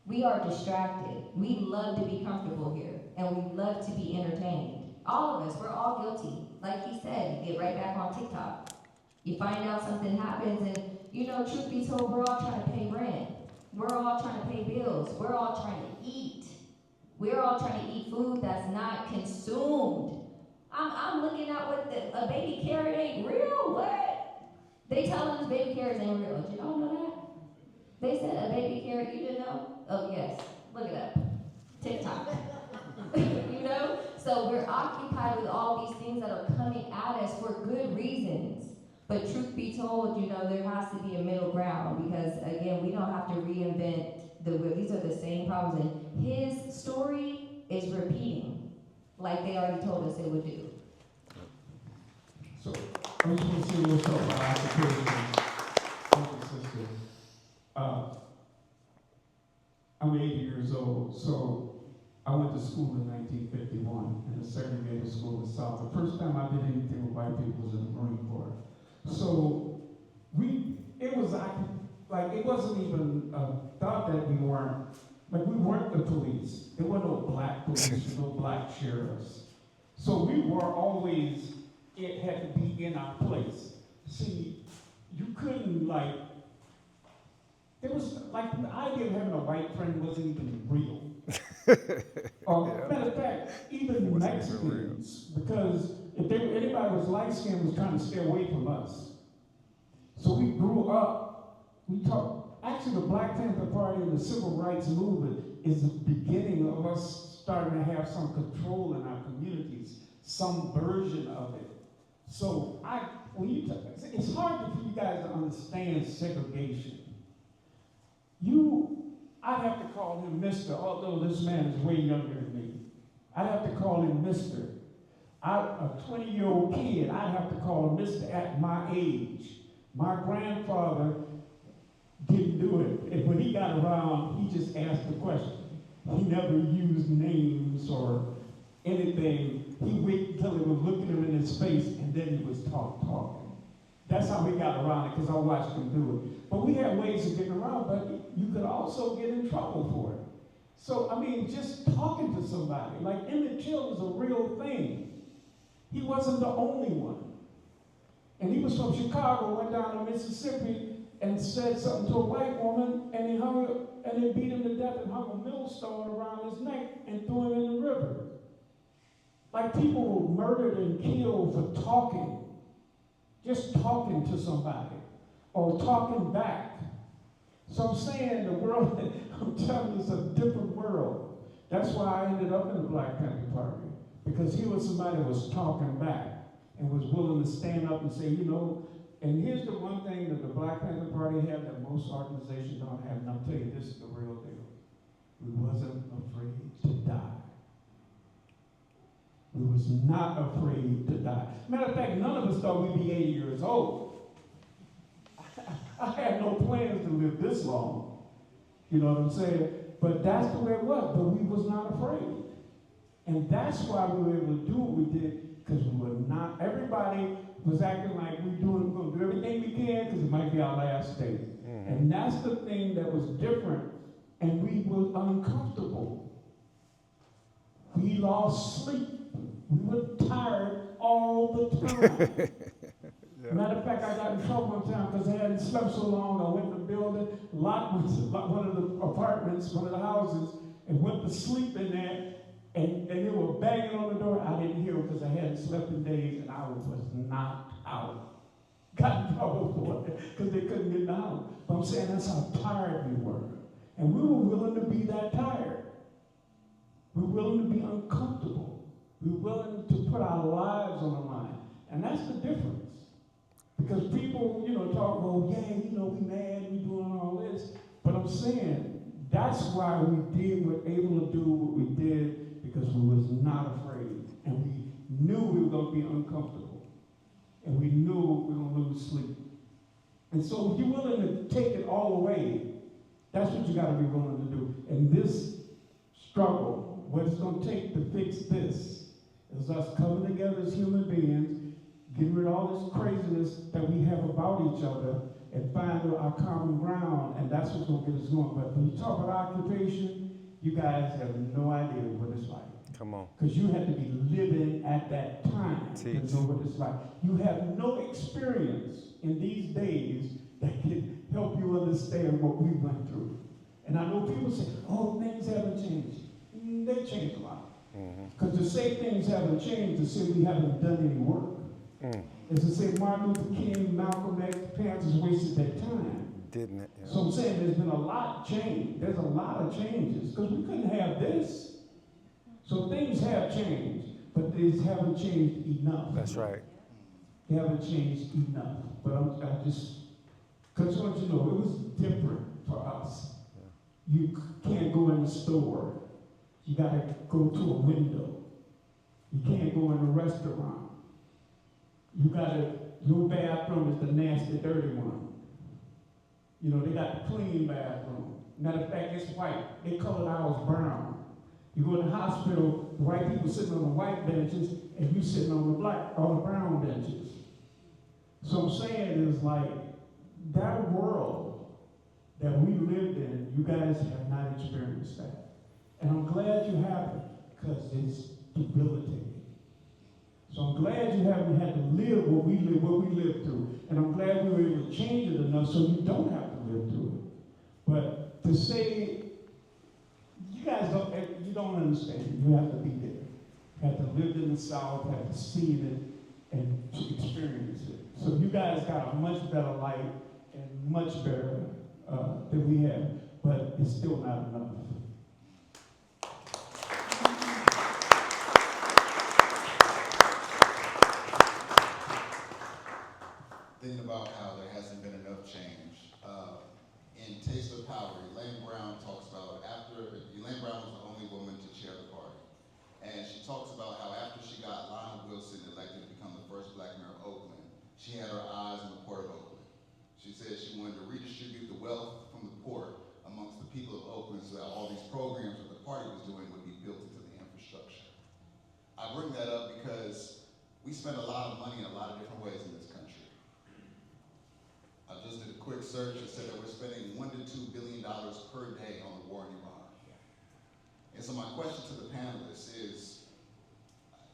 Speaker 3: We are distracted. We love to be comfortable here, and we love to be entertained. All of us, we're all guilty. Like he said, you get right back on TikTok. You find out something happens, and you know, truth be told, we're all trying to pay rent. We're all trying to pay bills. We're all trying to eat. We're all trying to eat food that's not consumed. I'm looking at what a baby carrot ain't real. What? They telling us baby carrots ain't real. Did y'all know that? They said a baby carrot, you didn't know? Oh yes, look it up. TikTok. You know? So we're occupied with all these things that are coming at us for good reasons. But truth be told, you know, there has to be a middle ground because, again, we don't have to reinvent the wheel. These are the same problems. And his story is repeating like they already told us it would do.
Speaker 5: So, I just want to say what's up about application. Sister. I'm 80 years old, so I went to school in 1951 in a segregated school in the South. The first time I did anything with white people was in the Marine Corps. So it wasn't even a thought that we weren't the police. There were no black police, no black sheriffs. So we were always, it had to be in our place. See, you couldn't it was like the idea of having a white friend wasn't even real. Matter of fact, even Mexicans, because if anybody was light skinned was trying to stay away from us. So we grew up, actually the Black Panther Party and the Civil Rights Movement is the beginning of us starting to have some control in our communities, some version of it. So it's hard for you guys to understand segregation. I'd have to call him Mr., although this man is way younger than me. I'd have to call him Mr. A 20-year-old kid, I'd have to call him Mr. at my age. My grandfather didn't do it. And when he got around, he just asked the question. He never used names or anything. He waited until they were looking him in his face, and then he was talking. That's how we got around it, because I watched him do it. But we had ways of getting around, but you could also get in trouble for it. So, I mean, just talking to somebody, like Emmett Till is a real thing. He wasn't the only one. And he was from Chicago, went down to Mississippi and said something to a white woman, and they beat him to death and hung a millstone around his neck and threw him in the river. Like people were murdered and killed for talking. Just talking to somebody or talking back. So I'm saying the world, I'm telling you, it's a different world. That's why I ended up in the Black Panther Party, because he was somebody that was talking back and was willing to stand up and say, you know, and here's the one thing that the Black Panther Party had that most organizations don't have, and I'll tell you, this is the real deal. We wasn't afraid to die. We was not afraid to die. Matter of fact, none of us thought we'd be 80 years old. I had no plans to live this long. You know what I'm saying? But that's the way it was. But we was not afraid. And that's why we were able to do what we did, because we were not, everybody was acting like we're going to do everything we can because it might be our last day. Mm-hmm. And that's the thing that was different. And we were uncomfortable. We lost sleep. We were tired all the time. Yeah. Matter of fact, I got in trouble one time because I hadn't slept so long. I went to the building, locked one of the apartments, one of the houses, and went to sleep in there, and they were banging on the door. I didn't hear them because I hadn't slept in days, and I was knocked out. Got in trouble for it because they couldn't get in the house. But I'm saying that's how tired we were. And we were willing to be that tired. We were willing to be uncomfortable. We're willing to put our lives on the line. And that's the difference. Because people, talk, well, yeah, we mad, we doing all this. But I'm saying that's why we were able to do what we did, because we was not afraid. And we knew we were going to be uncomfortable, and we knew we were going to lose sleep. And so if you're willing to take it all away, that's what you got to be willing to do. And this struggle, what it's going to take to fix this, is us coming together as human beings, getting rid of all this craziness that we have about each other, and finding our common ground, and that's what's going to get us going. But when you talk about occupation, you guys have no idea what it's like.
Speaker 2: Come on.
Speaker 5: Because you had to be living at that time
Speaker 2: Teach.
Speaker 5: to know what it's like. You have no experience in these days that can help you understand what we went through. And I know people say, oh, things haven't changed. They changed a lot. Because to say things haven't changed, to say we haven't done any work. As to say Martin Luther King, Malcolm X, Panthers wasted their time.
Speaker 2: Didn't it? Yeah.
Speaker 5: So I'm saying there's been a lot changed. There's a lot of changes. Because we couldn't have this. So things have changed, but they haven't changed enough.
Speaker 2: That's right.
Speaker 5: They haven't changed enough. But I just want you to know, it was different for us. You can't go in the store. You got to go to a window. You can't go in a restaurant. You got to, your bathroom is the nasty, dirty one. You know, they got the clean bathroom. Matter of fact, it's white. They colored ours brown. You go to the hospital, the white people sitting on the white benches, and you sitting on the brown benches. So I'm saying is like, that world that we lived in, you guys have not experienced that. And I'm glad you haven't, because it's debilitating. So I'm glad you haven't had to live what we lived through. And I'm glad we were able to change it enough so you don't have to live through it. But to say, you guys don't understand. You have to be there. You have to live in the South, have to see it, and to experience it. So you guys got a much better life and much better than we have, but it's still not enough.
Speaker 1: Thinking about how there hasn't been enough change. In Taste of Power, Elaine Brown talks about Elaine Brown was the only woman to chair the party. And she talks about how after she got Lionel Wilson elected to become the first black mayor of Oakland, she had her eyes on the port of Oakland. She said she wanted to redistribute the wealth from the port amongst the people of Oakland so that all these programs that the party was doing would be built into the infrastructure. I bring that up because we spend a lot of money in a lot of different ways in this country. I just did a quick search and said that we're spending $1 to $2 billion per day on the war in Iran. And so my question to the panelists is,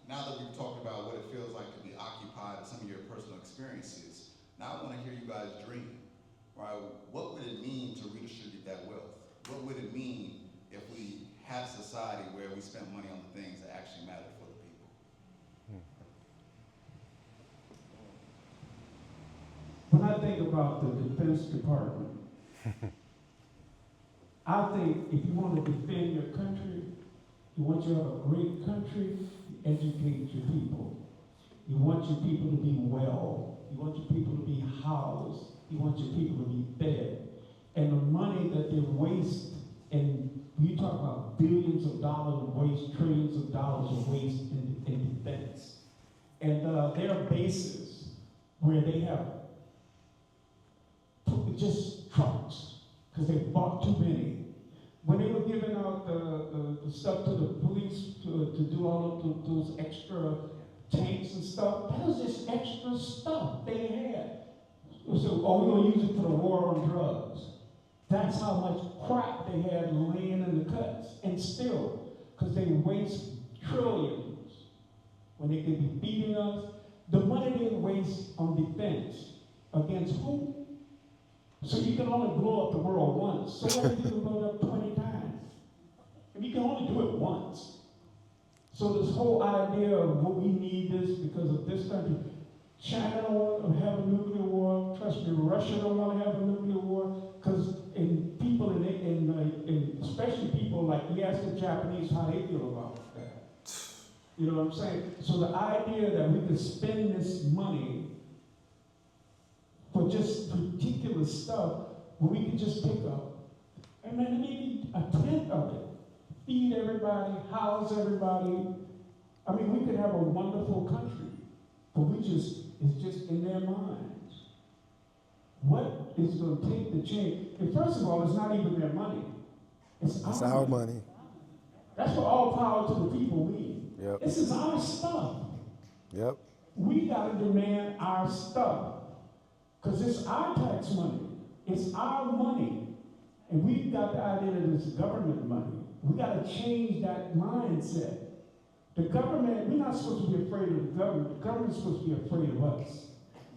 Speaker 1: now that we've talked about what it feels like to be occupied and some of your personal experiences, now I want to hear you guys dream, right? What would it mean to redistribute that wealth? What would it mean if we had a society where we spent money on the things that actually matter for the people?
Speaker 5: When I think about the Defense Department, I think if you want to defend your country, you want you to have a great country, you educate your people. You want your people to be well. You want your people to be housed. You want your people to be fed. And the money that they waste, and you talk about billions of dollars of waste, trillions of dollars of waste in defense. And there are bases where they have just trucks, because they bought too many. When they were giving out the stuff to the police to do all of those extra tanks and stuff, that was just extra stuff they had. So, oh, we're going to use it for the war on drugs. That's how much crap they had laying in the cuts. And still, because they waste trillions when they could be feeding us, the money they waste on defense against who? So you can only blow up the world once. So what if you can blow it up 20 times? And you can only do it once. So this whole idea of what we need this because of this country, China don't want to have a nuclear war. Trust me, Russia don't want to have a nuclear war. Because people, especially people like, you ask the Japanese how they feel about that. You know what I'm saying? So the idea that we could spend this money for just particular stuff, where we could just pick up, and then maybe a tenth of it, feed everybody, house everybody, I mean, we could have a wonderful country, but it's just in their minds. What is going to take the change? And first of all, it's not even their money. It's
Speaker 2: our money.
Speaker 5: That's what all power to the people mean.
Speaker 2: Yep.
Speaker 5: This is our stuff.
Speaker 2: Yep.
Speaker 5: We got to demand our stuff. Because it's our tax money. It's our money. And we've got the idea that it's government money. We got to change that mindset. The government, we're not supposed to be afraid of the government. The government's supposed to be afraid of us.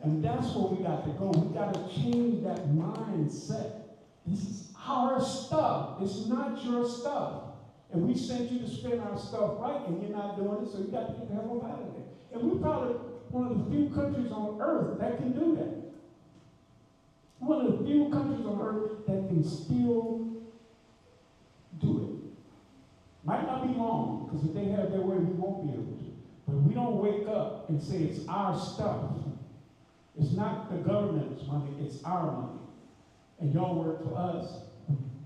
Speaker 5: And that's where we got to go. We got to change that mindset. This is our stuff. It's not your stuff. And we sent you to spend our stuff right, and you're not doing it, so you got to get the hell out of there. And we're probably one of the few countries on earth that can do that. One of the few countries on earth that can still do it. Might not be long, because if they have their way, we won't be able to. But we don't wake up and say it's our stuff. It's not the government's money, it's our money. And y'all work for us.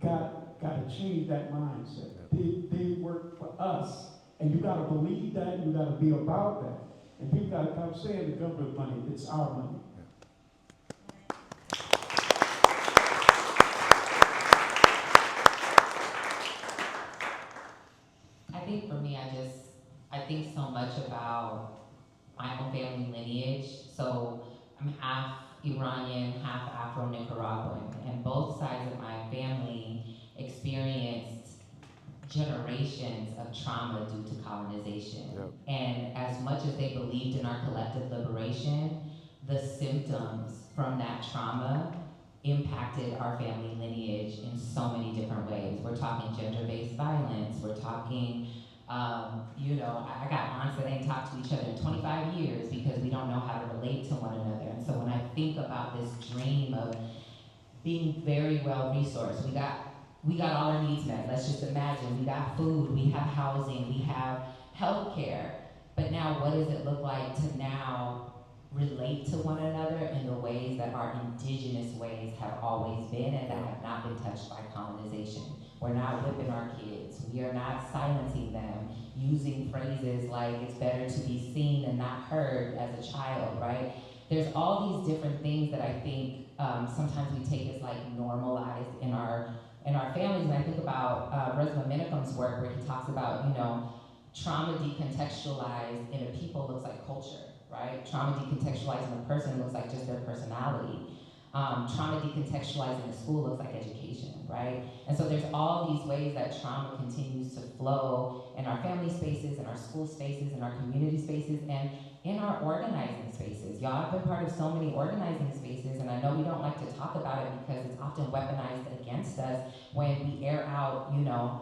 Speaker 5: Got to change that mindset. They work for us. And you got to believe that, you got to be about that. And people got to stop saying the government money, it's our money.
Speaker 8: I think for me, I think so much about my own family lineage. So I'm half Iranian, half Afro-Nicaraguan, and both sides of my family experienced generations of trauma due to colonization.
Speaker 2: Yep.
Speaker 8: And as much as they believed in our collective liberation, the symptoms from that trauma impacted our family lineage in so many different ways. We're talking gender-based violence, we're talking, I got aunts that ain't talked to each other in 25 years because we don't know how to relate to one another. And so when I think about this dream of being very well resourced, we got all our needs met. Let's just imagine, we got food, we have housing, we have healthcare. But now what does it look like to now relate to one another in the ways that our indigenous ways have always been and that have not been touched by colonization? We're not whipping our kids. We are not silencing them, using phrases like it's better to be seen and not heard as a child, right? There's all these different things that I think sometimes we take as like normalized in our families. And I think about Resma Minicum's work where he talks about, trauma decontextualized in a people looks like culture, right? Trauma decontextualized in a person looks like just their personality. Trauma decontextualized in a school looks like education, right? And so there's all these ways that trauma continues to flow in our family spaces, in our school spaces, in our community spaces, and in our organizing spaces. Y'all have been part of so many organizing spaces, and I know we don't like to talk about it because it's often weaponized against us when we air out,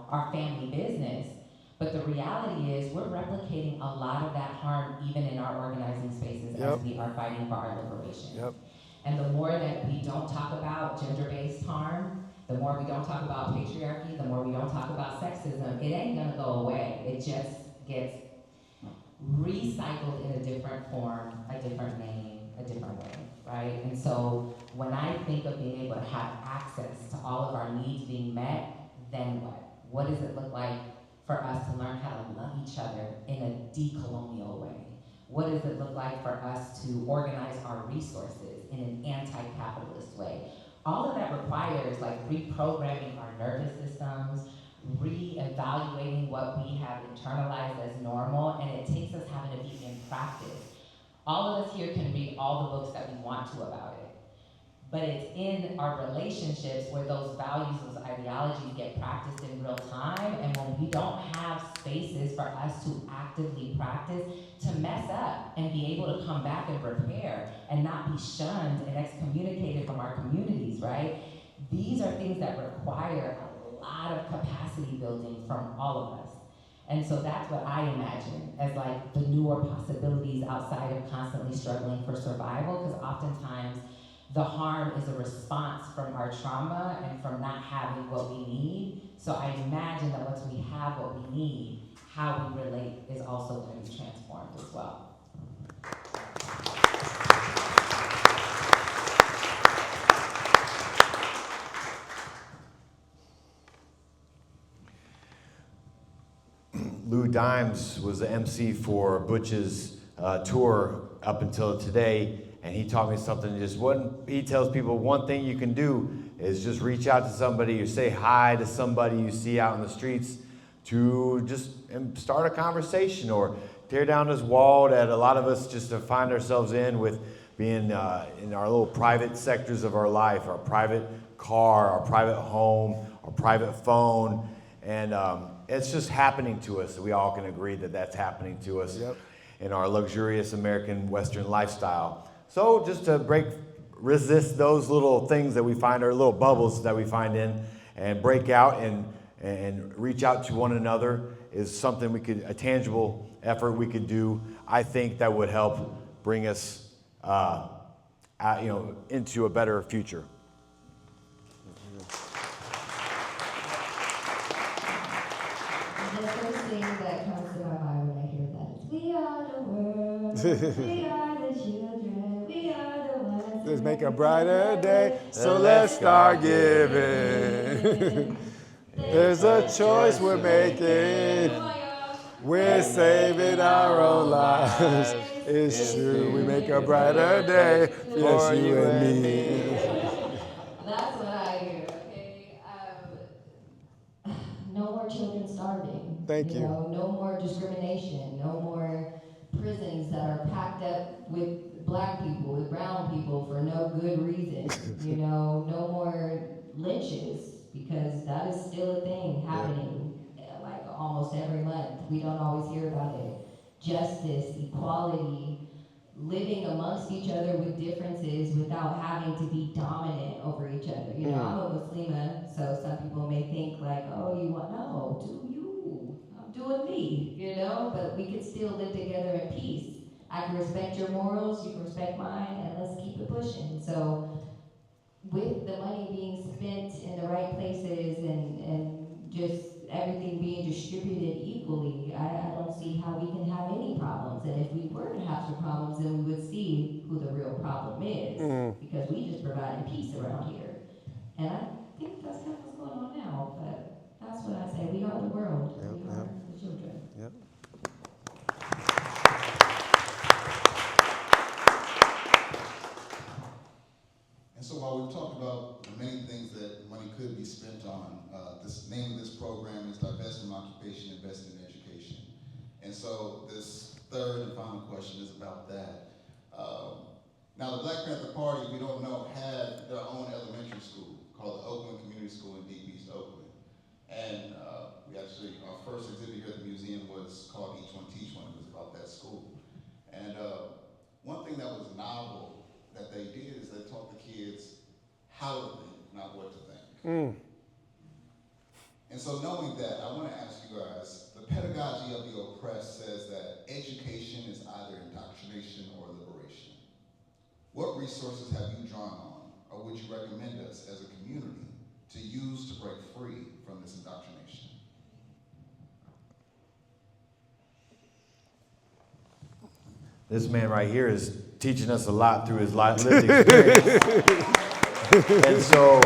Speaker 8: our family business. But the reality is we're replicating a lot of that harm even in our organizing spaces as we are fighting for our liberation.
Speaker 2: Yep.
Speaker 8: And the more that we don't talk about gender-based harm, the more we don't talk about patriarchy, the more we don't talk about sexism, it ain't gonna go away. It just gets recycled in a different form, a different name, a different way, right? And so when I think of being able to have access to all of our needs being met, then what? What does it look like for us to learn how to love each other in a decolonial way? What does it look like for us to organize our resources in an anti-capitalist way? All of that requires like reprogramming our nervous systems, re-evaluating what we have internalized as normal, and it takes us having to be in practice. All of us here can read all the books that we want to about it, but it's in our relationships where those values, those ideologies get practiced in real time, and when we don't have spaces for us to actively practice, to mess up and be able to come back and repair and not be shunned and excommunicated from our communities, right? These are things that require a lot of capacity building from all of us. And so that's what I imagine as like the newer possibilities outside of constantly struggling for survival, because oftentimes the harm is a response from our trauma and from not having what we need. So I imagine that once we have what we need, how we relate is also going to be transformed as well.
Speaker 7: Lou Dimes was the MC for Butch's tour up until today, and he taught me something. He tells people one thing you can do is just reach out to somebody or say hi to somebody you see out in the streets to just start a conversation or tear down this wall that a lot of us just find ourselves in with being in our little private sectors of our life, our private car, our private home, our private phone, and it's just happening to us. We all can agree that that's happening to us in our luxurious American Western lifestyle. So just to resist those little things that we find, our little bubbles that we find in, and break out and reach out to one another is something a tangible effort we could do. I think that would help bring us, into a better future.
Speaker 3: The first thing that comes to my mind when I hear that is, we are the world, we are the children, we are the ones.
Speaker 2: Let's make a brighter day, so let's start giving. There's a choice we're making. We're saving our own lives. It's true, we make a brighter day for you and me.
Speaker 3: That's what I hear, okay? No more children starving.
Speaker 2: Thank you.
Speaker 3: No more discrimination. No more prisons that are packed up with black people, with brown people for no good reason. No more lynches, because that is still a thing happening like almost every month. We don't always hear about it. Justice, equality, living amongst each other with differences without having to be dominant over each other. I'm a Muslima, so some people may think like, oh, do you? I'm doing me, but we can still live together in peace. I can respect your morals, you can respect mine, and let's keep it pushing. So with the money being spent in the right places and just everything being distributed equally, I don't see how we can have any problems. And if we were to have some problems, then we would see who the real problem is, because we just providing peace around here. And I think that's kind of what's going on now, but that's what I say. We are the world. We are the children.
Speaker 2: Yep.
Speaker 1: And so while we've talked about the many things that money could be spent on, the name of this program is Divest from Occupation, Invest in Education. And so this third and final question is about that. Now the Black Panther Party, if you don't know, had their own elementary school called the Oakland Community School in Deep East Oakland. And our first exhibit here at the museum was called Each One Teach One. It was about that school. And one thing that was novel that they did is they taught the kids how to think, not what to think. And so knowing that, I want to ask you guys, the pedagogy of the oppressed says that education is either indoctrination or liberation. What resources have you drawn on, or would you recommend us as a community to use to break free from this indoctrination?
Speaker 7: This man right here is teaching us a lot through his lived experience. And so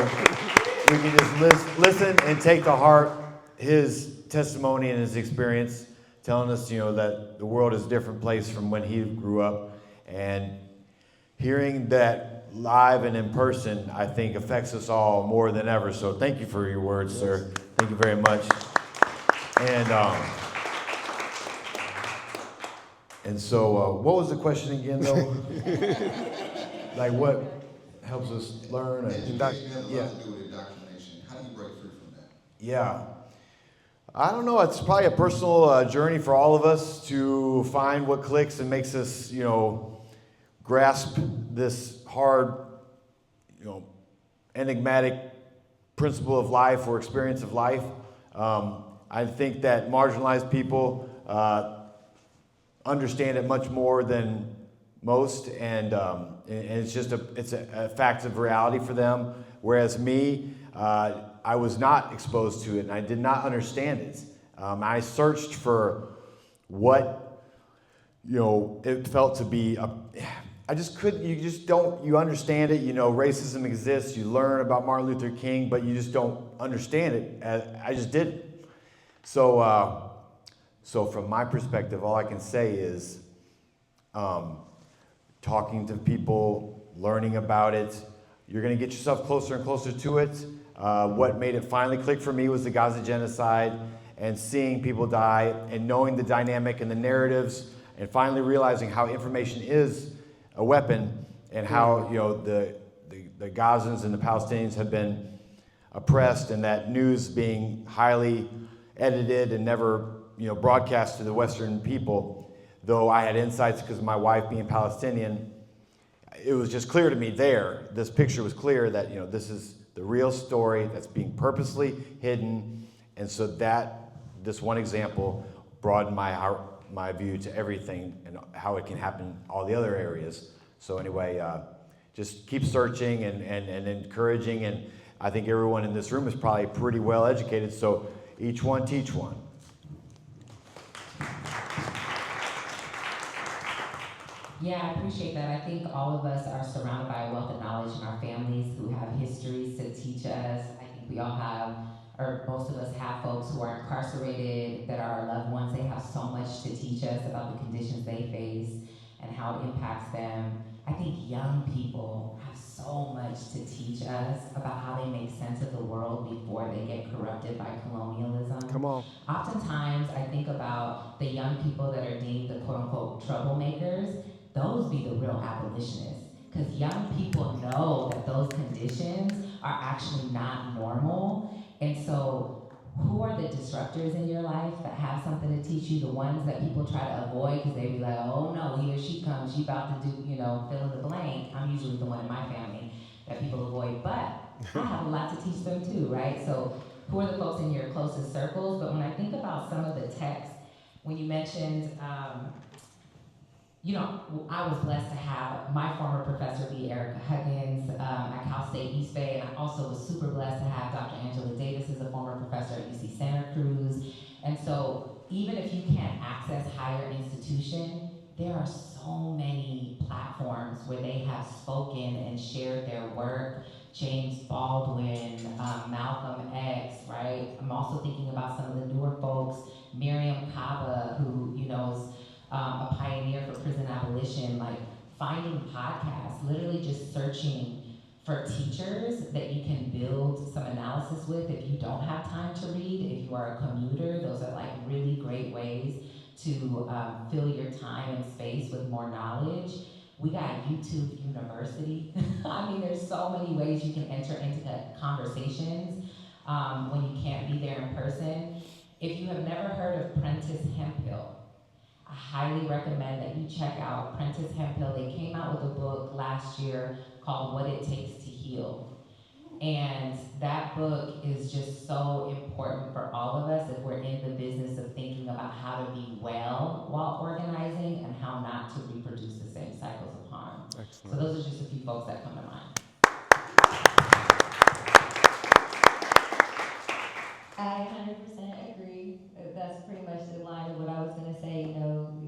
Speaker 7: we can just listen and take to heart his testimony and his experience, telling us, that the world is a different place from when he grew up. And hearing that live and in person, I think, affects us all more than ever. So thank you for your words, sir. Thank you very much. And so what was the question again, though? Like what helps us learn?
Speaker 1: Education has a lot to do with indoctrination. How do you break free from that?
Speaker 7: Yeah. I don't know. It's probably a personal journey for all of us to find what clicks and makes us, grasp this hard, enigmatic principle of life or experience of life. I think that marginalized people understand it much more than most, and it's just a fact of reality for them. Whereas me, I was not exposed to it, and I did not understand it. I searched for what it felt to be. I just couldn't. You just don't. You understand it. Racism exists. You learn about Martin Luther King, but you just don't understand it. I just didn't. So So from my perspective, all I can say is talking to people, learning about it. You're going to get yourself closer and closer to it. What made it finally click for me was the Gaza genocide and seeing people die and knowing the dynamic and the narratives and finally realizing how information is a weapon and how the Gazans and the Palestinians have been oppressed, and that news being highly edited and never broadcast to the Western people. Though I had insights because of my wife being Palestinian, it was just clear to me there, this picture was clear that this is the real story that's being purposely hidden. And so this one example broadened my view to everything and how it can happen in all the other areas. So anyway, just keep searching and encouraging. And I think everyone in this room is probably pretty well educated, so each one teach one.
Speaker 8: Yeah, I appreciate that. I think all of us are surrounded by a wealth of knowledge in our families who have histories to teach us. I think we all have, or most of us have folks who are incarcerated that are our loved ones. They have so much to teach us about the conditions they face and how it impacts them. I think young people have so much to teach us about how they make sense of the world before they get corrupted by colonialism.
Speaker 2: Come on.
Speaker 8: Oftentimes, I think about the young people that are deemed the quote-unquote troublemakers. Those be the real abolitionists. Because young people know that those conditions are actually not normal. And so, who are the disruptors in your life that have something to teach you? The ones that people try to avoid because they be like, oh no, here she comes, she about to do, fill in the blank. I'm usually the one in my family that people avoid, but I have a lot to teach them too, right? So who are the folks in your closest circles? But when I think about some of the texts, when you mentioned, I was blessed to have my former professor be Erica Huggins at Cal State East Bay, and I also was super blessed to have Dr. Angela Davis as a former professor at UC Santa Cruz. And so even if you can't access higher institution, there are so many platforms where they have spoken and shared their work. James Baldwin, Malcolm X, right? I'm also thinking about some of the newer folks, Miriam Kaba, who is a pioneer for prison abolition, like finding podcasts, literally just searching for teachers that you can build some analysis with if you don't have time to read. If you are a commuter, those are like really great ways to fill your time and space with more knowledge. We got YouTube University. I mean, there's so many ways you can enter into conversations when you can't be there in person. If you have never heard of Prentice Hemphill, I highly recommend that you check out Prentice Hemphill. They came out with a book last year called What It Takes to Heal. And that book is just so important for all of us if we're in the business of thinking about how to be well while organizing and how not to reproduce the same cycles of harm.
Speaker 2: Excellent.
Speaker 8: So those are just a few folks that come to mind.
Speaker 3: I 100% agree. That's pretty much the line of what I was going to say.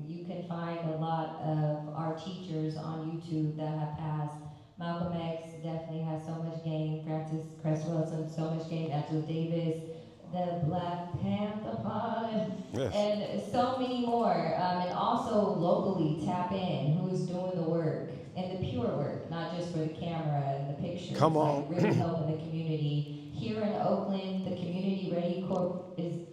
Speaker 3: You can find a lot of our teachers on YouTube that have passed. Malcolm X definitely has so much game. Francis Cresswell, so much game. Angela Davis, the Black Panther Pod,
Speaker 2: Yes.
Speaker 3: and so many more. And also locally, tap in. Who's doing the work and the pure work, not just for the camera and the pictures.
Speaker 2: Come on.
Speaker 3: Like really helping the community. Here in Oakland, the Community Ready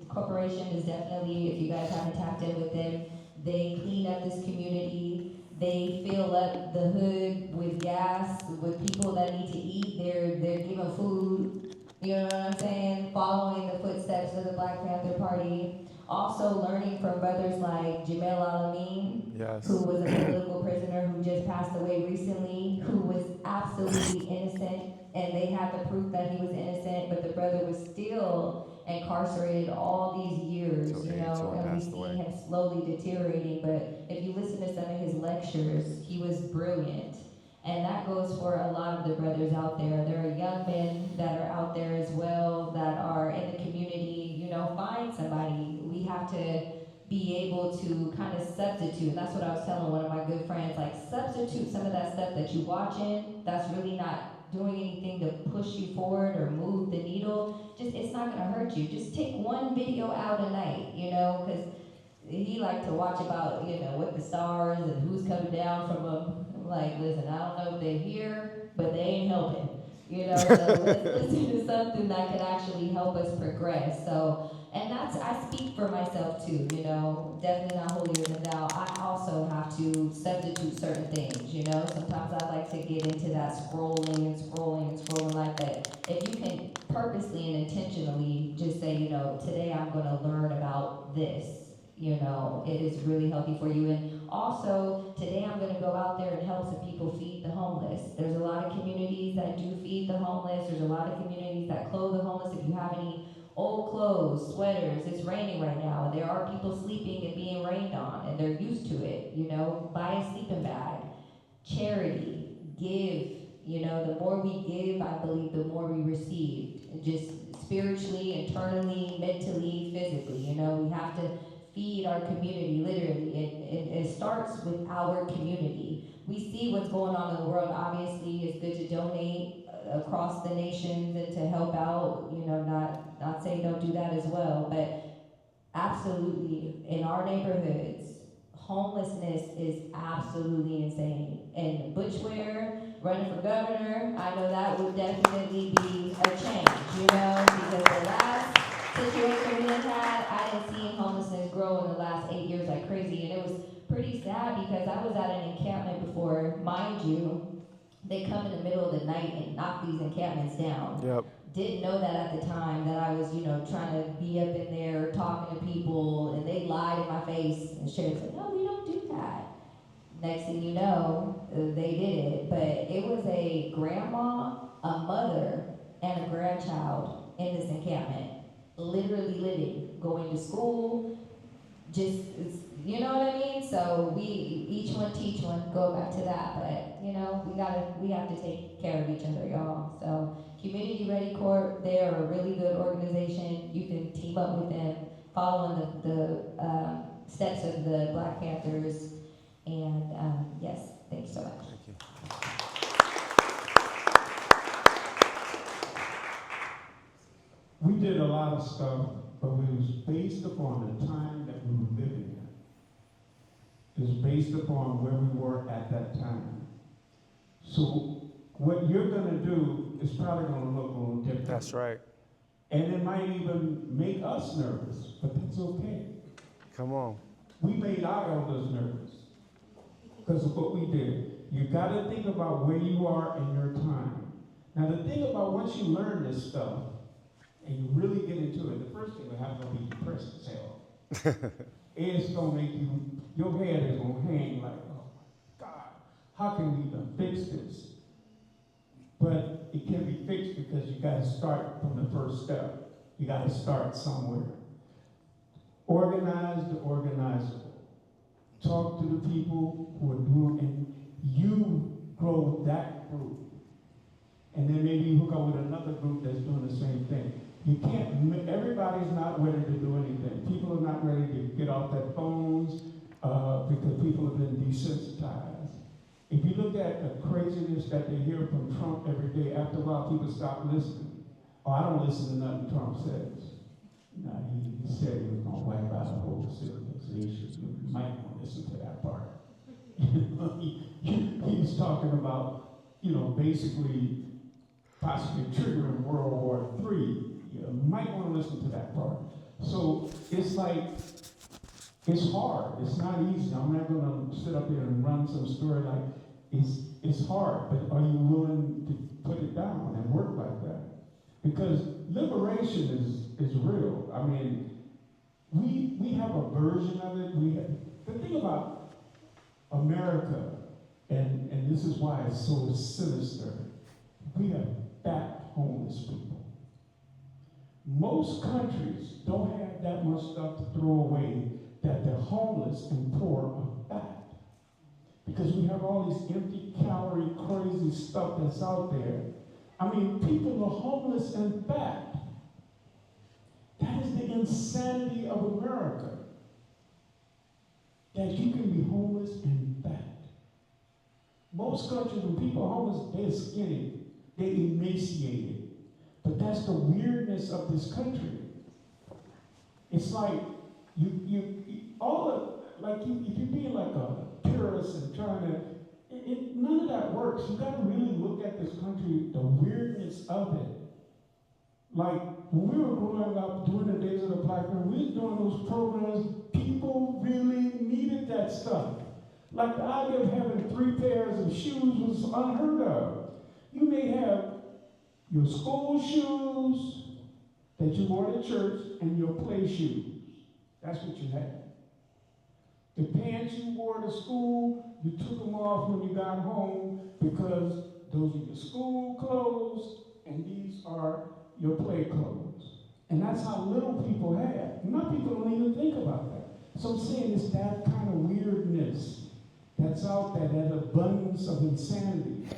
Speaker 3: Corporation is definitely, if you guys haven't tapped in with them, they clean up this community. They fill up the hood with gas, with people that need to eat. They're giving food, you know what I'm saying? Following the footsteps of the Black Panther Party. Also learning from brothers like Jamel Al-Amin,
Speaker 2: Yes.
Speaker 3: who was a political prisoner who just passed away recently, who was absolutely innocent, and they had the proof that he was innocent, but the brother was still incarcerated all these years,
Speaker 2: Till
Speaker 3: and we
Speaker 2: passed
Speaker 3: see
Speaker 2: away.
Speaker 3: him slowly deteriorating. But if you listen to some of his lectures, he was brilliant. And that goes for a lot of the brothers out there. There are young men that are out there as well that are in the community. Find somebody. We have to be able to kind of substitute. And that's what I was telling one of my good friends, like substitute some of that stuff that you watching that's really not doing anything to push you forward or move the needle. Just, it's not gonna hurt you. Just take one video out a night, because he liked to watch about, what the stars and who's coming down from them. I'm like, listen, I don't know if they're here, but they ain't helping. So let's listen to something that could actually help us progress. So, and I speak for myself too, definitely not holier than thou. I also have to substitute certain things, Sometimes I like to get into that scrolling like that. If you can purposely and intentionally just say, today I'm going to learn about this, it is really healthy for you. And also, today I'm going to go out there and help some people feed the homeless. There's a lot of communities that do feed the homeless. There's a lot of communities that clothe the homeless. If you have any old clothes, sweaters, it's raining right now, and there are people sleeping and being rained on, and they're used to it, buy a sleeping bag. Charity, give, the more we give, I believe the more we receive, just spiritually, internally, mentally, physically, we have to feed our community, literally. It starts with our community. We see what's going on in the world. Obviously, it's good to donate across the nations and to help out, not saying don't do that as well, but absolutely, in our neighborhoods, homelessness is absolutely insane. And Butch Ware running for governor, I know that would definitely be a change, because the last situation we had, I didn't see homelessness grow in the last 8 years like crazy, and it was pretty sad because I was at an encampment before, mind you, they come in the middle of the night and knock these encampments down.
Speaker 2: Yep.
Speaker 3: Didn't know that at the time that I was, trying to be up in there talking to people, and they lied in my face, and Sherry said, no, we don't do that. Next thing you know, they did it, but it was a grandma, a mother, and a grandchild in this encampment, literally living, going to school, just, you know what I mean? So we, each one teach one, go back to that, but, we have to take care of each other, y'all. So Community Ready Corps, they're a really good organization. You can team up with them, following the steps of the Black Panthers, and yes, thanks so much.
Speaker 2: Thank you.
Speaker 5: We did a lot of stuff, but it was based upon the time that we were living in. It was based upon where we were at that time. So what you're going to do is probably going to look a little different.
Speaker 2: That's right.
Speaker 5: And it might even make us nervous, but that's okay.
Speaker 2: Come on.
Speaker 5: We made our elders nervous because of what we did. You got to think about where you are in your time. Now, the thing about once you learn this stuff and you really get into it, the first thing will have to be depressed as hell. It's going to make you, your head is going to hang like, oh my God, how can we even fix this? But it can be fixed because you got to start from the first step. You got to start somewhere. Organize the organizable. Talk to the people who are doing, and you grow that group. And then maybe you hook up with another group that's doing the same thing. You can't, everybody's not ready to do anything. People are not ready to get off their phones because people have been desensitized. If you look at the craziness that they hear from Trump every day, after a while people stop listening. Oh, I don't listen to nothing Trump says. No, he said he was going to wipe out the whole civilization. You might want to listen to that part. He was talking about, basically possibly triggering World War III. You might want to listen to that part. So it's like, it's hard. It's not easy. I'm not going to sit up here and run some story like it's hard, but are you willing to put it down and work like that? Because liberation is real. I mean, we have a version of it. The thing about America, and this is why it's so sinister, we have fat homeless people. Most countries don't have that much stuff to throw away that the homeless and poor are fat. Because we have all these empty calorie, crazy stuff that's out there. I mean, people are homeless and fat. That is the insanity of America. That you can be homeless and fat. Most countries, when people are homeless, they're skinny, they're emaciated. But that's the weirdness of this country. It's like all of, like, if you're being like a terrorist and trying to, none of that works. You got to really look at this country, the weirdness of it. Like, when we were growing up during the days of the Black man, we was doing those programs, people really needed that stuff. Like, the idea of having 3 pairs of shoes was unheard of. You may have your school shoes that you wore to church and your play shoes. That's what you had. The pants you wore to school, you took them off when you got home because those are your school clothes and these are your play clothes. And that's how little people had. Not people don't even think about that. So I'm saying it's that kind of weirdness that's out there, that abundance of insanity.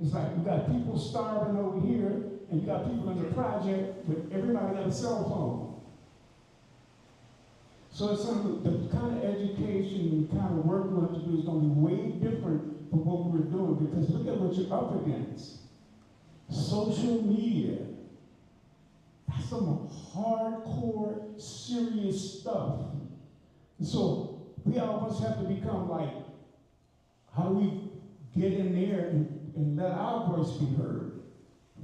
Speaker 5: It's like you got people starving over here, and you got people in the project, but everybody got a cell phone. So it's the kind of education and the kind of work we have to do is going to be way different from what we were doing, because look at what you're up against. Social media. That's some hardcore, serious stuff. And so we all of us have to become like, how do we get in there and let our voice be heard?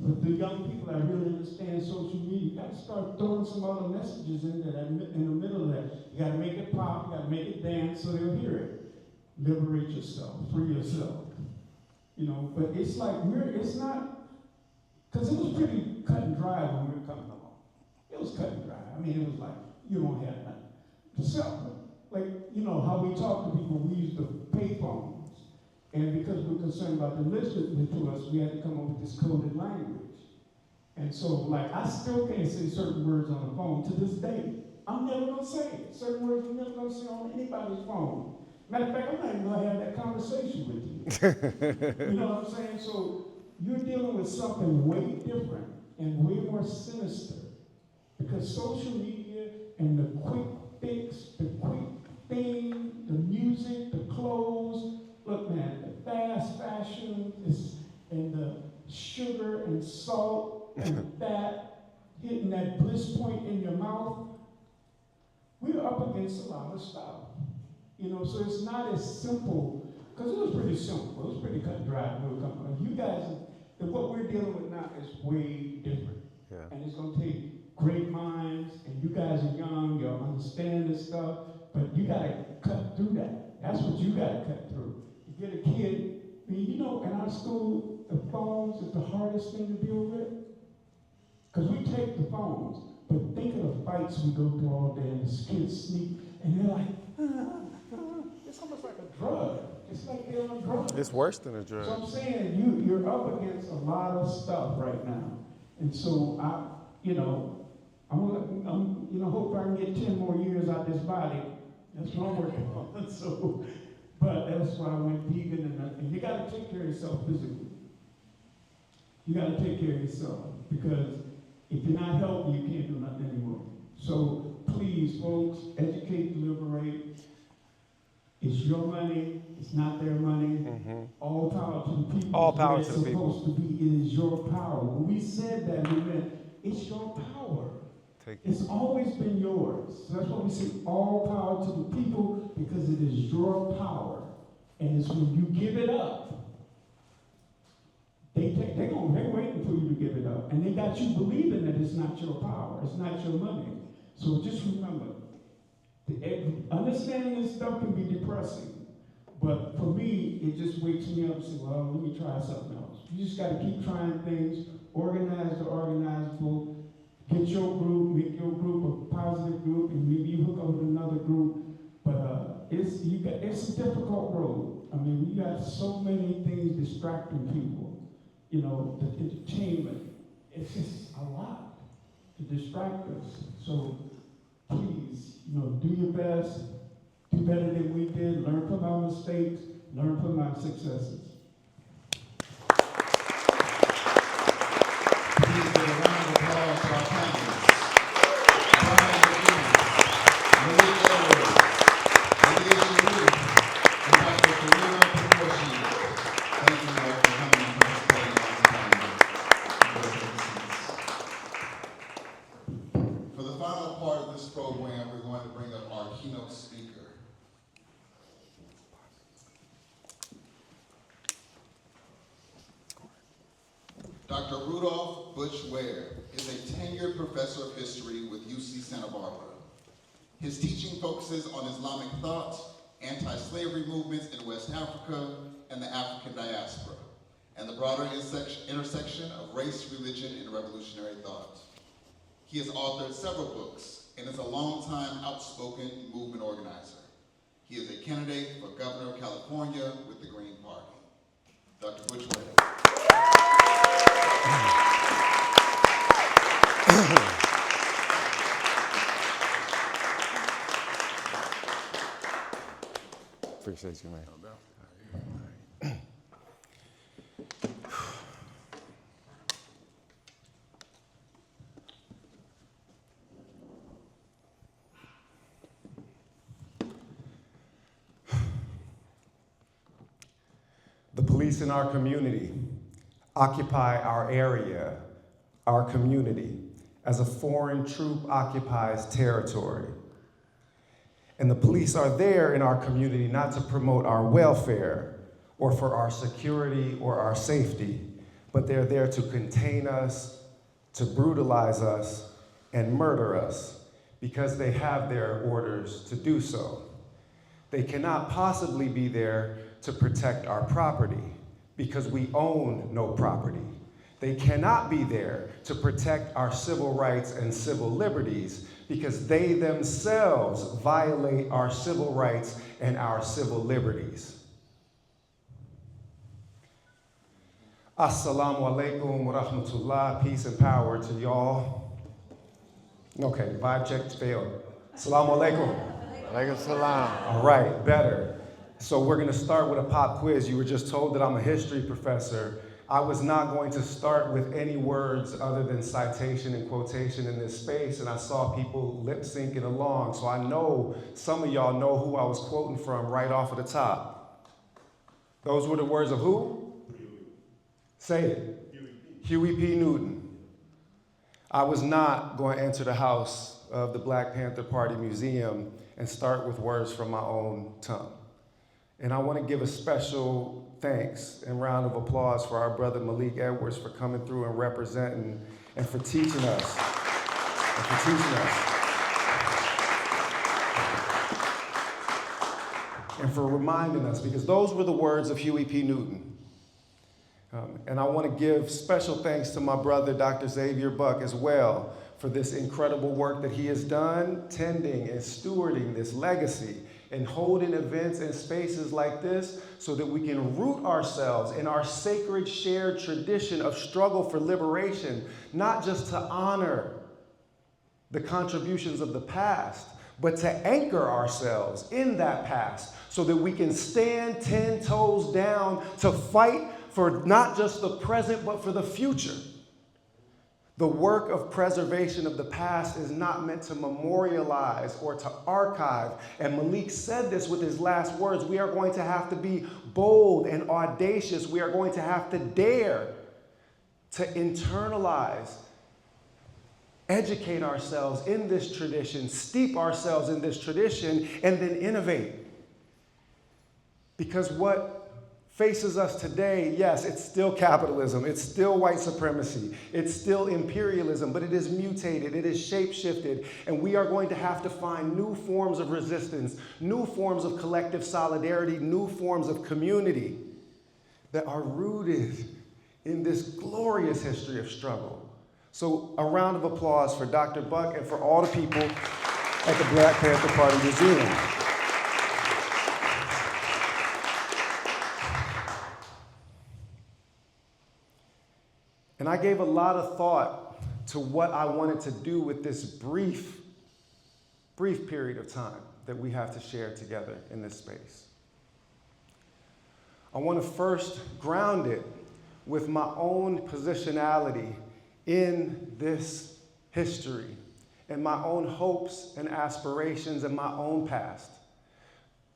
Speaker 5: But the young people that really understand social media, you got to start throwing some other messages in there, in the middle of that. You got to make it pop, you got to make it dance so they'll hear it. Liberate yourself, free yourself. You know, but it's like, it's not, because it was pretty cut and dry when we were coming along. It was cut and dry. I mean, it was like, you don't have nothing to sell. Like, you know, how we talk to people, we use the pay phones. And because we're concerned about them listening to us, we had to come up with this coded language. And so, like, I still can't say certain words on the phone to this day. I'm never going to say it. Certain words I'm never going to say on anybody's phone. Matter of fact, I'm not even going to have that conversation with you. You know what I'm saying? So you're dealing with something way different and way more sinister. Because social media and the quick fix, the quick thing, the music, the clothes, look, man, the fast fashion and the sugar and salt and fat hitting that bliss point in your mouth, we're up against a lot of stuff. You know, so it's not as simple, because it was pretty simple. It was pretty cut and dry when we were coming. You guys, what we're dealing with now is way different. Yeah. And it's going to take great minds, and you guys are young, you'll understand this stuff, but you got to cut through that. That's what you got to cut through. You get a kid, I mean, you know, in our school, the phones is the hardest thing to deal with. Because we take the phones, but think of the fights we go through all day, and the kids sneak, and they're like, it's almost like a drug. It's like they're on drugs.
Speaker 2: It's worse than a drug.
Speaker 5: So I'm saying you're up against a lot of stuff right now. And so I'm hope I can get 10 more years out this body. That's what I'm working on. So, but that's why I went vegan, and you got to take care of yourself physically. You got to take care of yourself, because if you're not healthy, you can't do nothing anymore. So please, folks, educate, deliberate. It's your money. It's not their money. Mm-hmm. All power to the people.
Speaker 2: All power to the people.
Speaker 5: It's supposed to be. It is your power. When we said that, we meant it's your power. It's always been yours. So that's why we say all power to the people, because it is your power. And it's when you give it up, they're waiting for you to give it up. And they got you believing that it's not your power. It's not your money. So just remember, understanding this stuff can be depressing. But for me, it just wakes me up and say, well, let me try something else. You just got to keep trying things, organize the organizable, get your group, make your group a positive group, and maybe you hook up with another group. But it's a difficult road. I mean, you got so many things distracting people. You know, the entertainment. It's just a lot to distract us. So please, do your best. Do better than we did. Learn from our mistakes. Learn from our successes.
Speaker 1: Please give a round of applause to our panelists. For the final part of this program, we're going to bring up our keynote speaker. Dr. Rudolph Butch Ware is a tenured professor of history with UC Santa Barbara. His teaching focuses on Islamic thought, anti-slavery movements in West Africa, and the African diaspora, and the broader intersection of race, religion, and revolutionary thought. He has authored several books and is a longtime outspoken movement organizer. He is a candidate for governor of California with the Green Party. Dr. Butch Ware.
Speaker 2: Appreciate you, man. The police in our community occupy our area, our community, as a foreign troop occupies territory. And the police are there in our community not to promote our welfare or for our security or our safety, but they're there to contain us, to brutalize us, and murder us because they have their orders to do so. They cannot possibly be there to protect our property because we own no property. They cannot be there to protect our civil rights and civil liberties because they themselves violate our civil rights and our civil liberties. Assalamu alaikum wa rahmatullah, peace and power to y'all. Okay, vibe check failed. Assalamu alaikum.
Speaker 7: Alaikum salam.
Speaker 2: All right, better. So we're gonna start with a pop quiz. You were just told that I'm a history professor. I was not going to start with any words other than citation and quotation in this space, and I saw people lip syncing along, so I know some of y'all know who I was quoting from right off of the top. Those were the words of who? Say it. Huey P. Newton. I was not going to enter the house of the Black Panther Party Museum and start with words from my own tongue. And I want to give a special thanks and round of applause for our brother Malik Edwards for coming through and representing and for teaching us. And for reminding us, because those were the words of Huey P. Newton. And I want to give special thanks to my brother, Dr. Xavier Buck, as well, for this incredible work that he has done, tending and stewarding this legacy and holding events and spaces like this so that we can root ourselves in our sacred shared tradition of struggle for liberation, not just to honor the contributions of the past, but to anchor ourselves in that past so that we can stand 10 toes down to fight for not just the present, but for the future. The work of preservation of the past is not meant to memorialize or to archive. And Malik said this with his last words. We are going to have to be bold and audacious. We are going to have to dare to internalize, educate ourselves in this tradition, steep ourselves in this tradition, and then innovate. Because what faces us today, yes, it's still capitalism, it's still white supremacy, it's still imperialism, but it is mutated, it is shape-shifted, and we are going to have to find new forms of resistance, new forms of collective solidarity, new forms of community that are rooted in this glorious history of struggle. So a round of applause for Dr. Buck and for all the people at the Black Panther Party Museum. And I gave a lot of thought to what I wanted to do with this brief period of time that we have to share together in this space. I want to first ground it with my own positionality in this history and my own hopes and aspirations and my own past.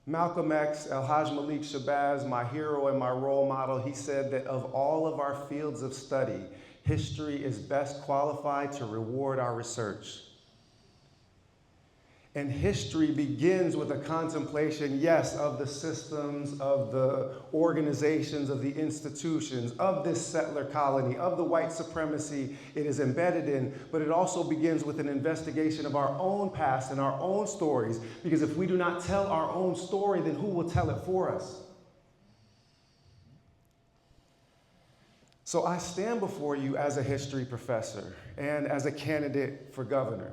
Speaker 2: Malcolm X, El-Hajj Malik Shabazz, my hero and my role model, he said that of all of our fields of study, history is best qualified to reward our research. And history begins with a contemplation, yes, of the systems, of the organizations, of the institutions, of this settler colony, of the white supremacy it is embedded in, but it also begins with an investigation of our own past and our own stories, because if we do not tell our own story, then who will tell it for us? So I stand before you as a history professor and as a candidate for governor.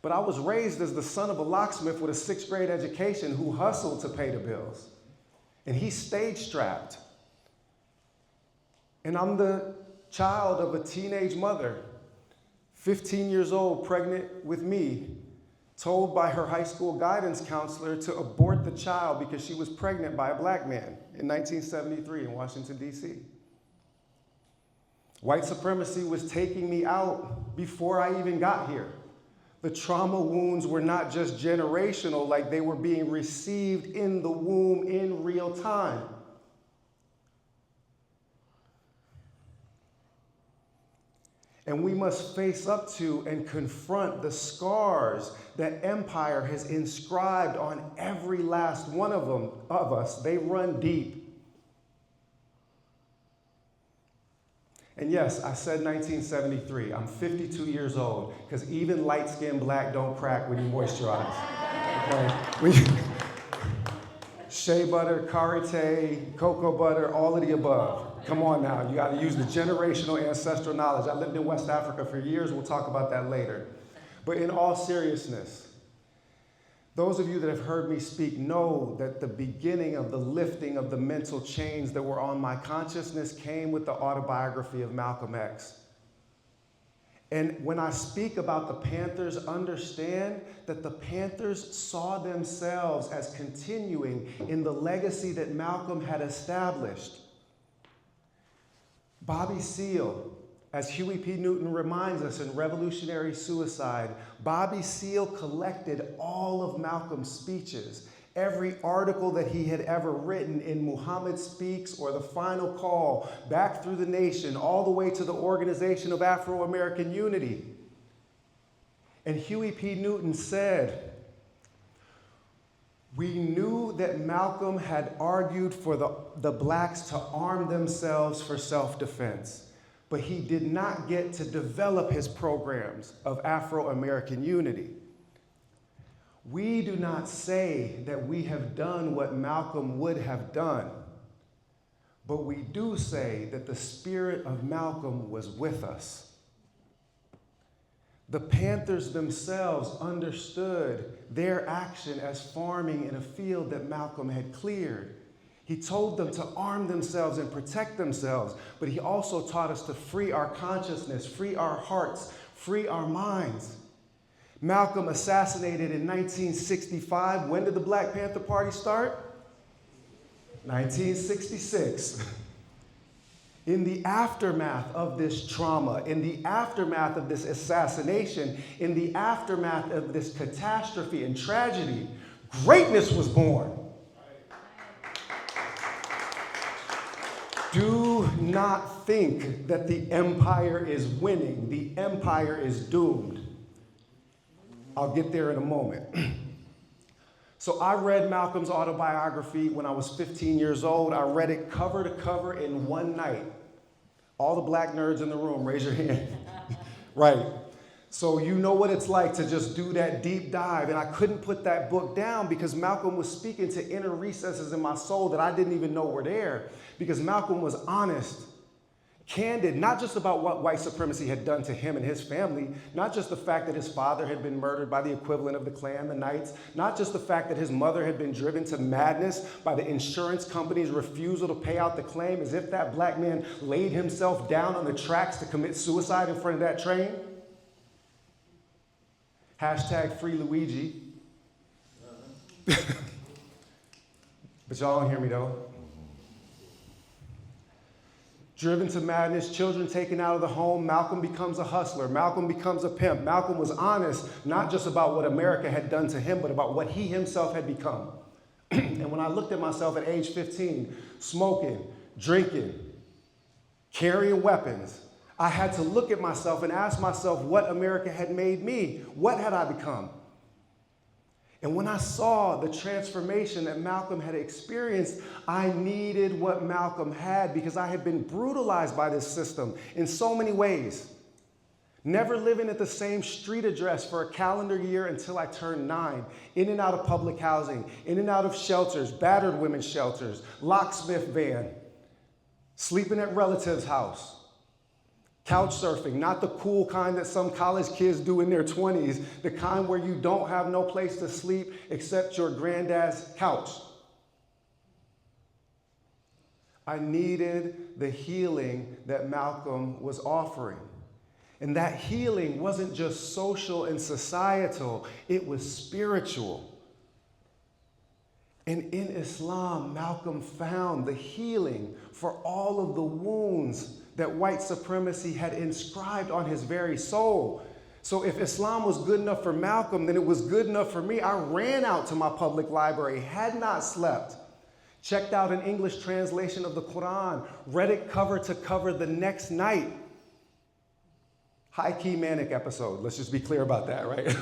Speaker 2: But I was raised as the son of a locksmith with a 6th grade education who hustled to pay the bills. And he stage strapped. And I'm the child of a teenage mother, 15 years old, pregnant with me, told by her high school guidance counselor to abort the child because she was pregnant by a black man in 1973 in Washington, D.C. White supremacy was taking me out before I even got here. The trauma wounds were not just generational, like they were being received in the womb in real time. And we must face up to and confront the scars that empire has inscribed on every last one of us. They run deep. And yes, I said 1973. I'm 52 years old, because even light-skinned black don't crack when you moisturize. Okay? Shea butter, karité, cocoa butter, all of the above. Come on now, you gotta use the generational ancestral knowledge. I lived in West Africa for years, we'll talk about that later. But in all seriousness, those of you that have heard me speak know that the beginning of the lifting of the mental chains that were on my consciousness came with the autobiography of Malcolm X. And when I speak about the Panthers, understand that the Panthers saw themselves as continuing in the legacy that Malcolm had established. Bobby Seale, as Huey P. Newton reminds us in Revolutionary Suicide, Bobby Seale collected all of Malcolm's speeches, every article that he had ever written in Muhammad Speaks or The Final Call, back through the nation, all the way to the Organization of Afro-American Unity. And Huey P. Newton said, "We knew that Malcolm had argued for the blacks to arm themselves for self-defense, but he did not get to develop his programs of Afro-American unity. We do not say that we have done what Malcolm would have done, but we do say that the spirit of Malcolm was with us." The Panthers themselves understood their action as farming in a field that Malcolm had cleared. He told them to arm themselves and protect themselves, but he also taught us to free our consciousness, free our hearts, free our minds. Malcolm assassinated in 1965. When did the Black Panther Party start? 1966. In the aftermath of this trauma, in the aftermath of this assassination, in the aftermath of this catastrophe and tragedy, greatness was born. Do not think that the empire is winning. The empire is doomed. I'll get there in a moment. So I read Malcolm's autobiography when I was 15 years old. I read it cover to cover in one night. All the black nerds in the room, raise your hand. Right. So you know what it's like to just do that deep dive. And I couldn't put that book down because Malcolm was speaking to inner recesses in my soul that I didn't even know were there. Because Malcolm was honest, candid, not just about what white supremacy had done to him and his family, not just the fact that his father had been murdered by the equivalent of the Klan, the Knights, not just the fact that his mother had been driven to madness by the insurance company's refusal to pay out the claim, as if that black man laid himself down on the tracks to commit suicide in front of that train. Hashtag free Luigi. But y'all don't hear me though. Driven to madness, children taken out of the home, Malcolm becomes a hustler, Malcolm becomes a pimp. Malcolm was honest, not just about what America had done to him, but about what he himself had become. And when I looked at myself at age 15, smoking, drinking, carrying weapons, I had to look at myself and ask myself what America had made me. What had I become? And when I saw the transformation that Malcolm had experienced, I needed what Malcolm had because I had been brutalized by this system in so many ways. Never living at the same street address for a calendar year until I turned 9, in and out of public housing, in and out of shelters, battered women's shelters, locksmith van, sleeping at relatives' house, couch surfing, not the cool kind that some college kids do in their 20s, the kind where you don't have no place to sleep except your granddad's couch. I needed the healing that Malcolm was offering. And that healing wasn't just social and societal, it was spiritual. And in Islam, Malcolm found the healing for all of the wounds that white supremacy had inscribed on his very soul. So if Islam was good enough for Malcolm, then it was good enough for me. I ran out to my public library, had not slept, checked out an English translation of the Quran, read it cover to cover the next night. High-key manic episode. Let's just be clear about that, right?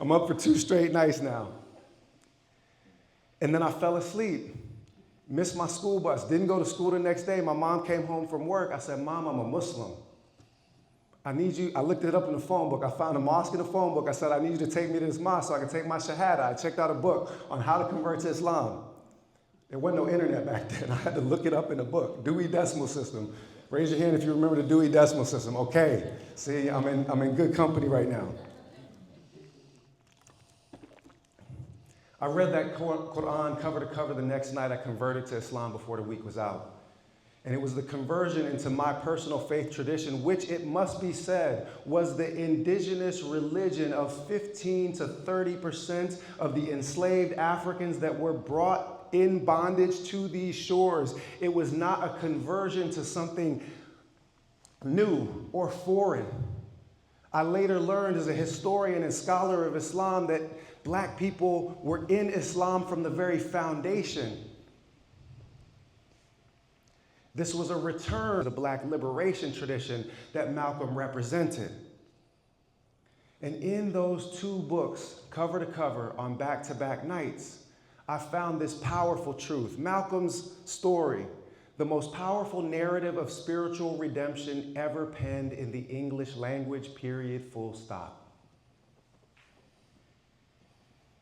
Speaker 2: I'm up for 2 straight nights now. And then I fell asleep. Missed my school bus. Didn't go to school the next day. My mom came home from work. I said, Mom, I'm a Muslim. I need you. I looked it up in the phone book. I found a mosque in the phone book. I said, I need you to take me to this mosque so I can take my shahada. I checked out a book on how to convert to Islam. There wasn't no internet back then. I had to look it up in a book. Dewey Decimal System. Raise your hand if you remember the Dewey Decimal System. Okay. See, I'm in good company right now. I read that Quran cover to cover the next night. I converted to Islam before the week was out. And it was the conversion into my personal faith tradition, which it must be said was the indigenous religion of 15 to 30% of the enslaved Africans that were brought in bondage to these shores. It was not a conversion to something new or foreign. I later learned as a historian and scholar of Islam that Black people were in Islam from the very foundation. This was a return to the Black liberation tradition that Malcolm represented. And in those 2 books, cover to cover on back-to-back nights, I found this powerful truth. Malcolm's story, the most powerful narrative of spiritual redemption ever penned in the English language, period, full stop.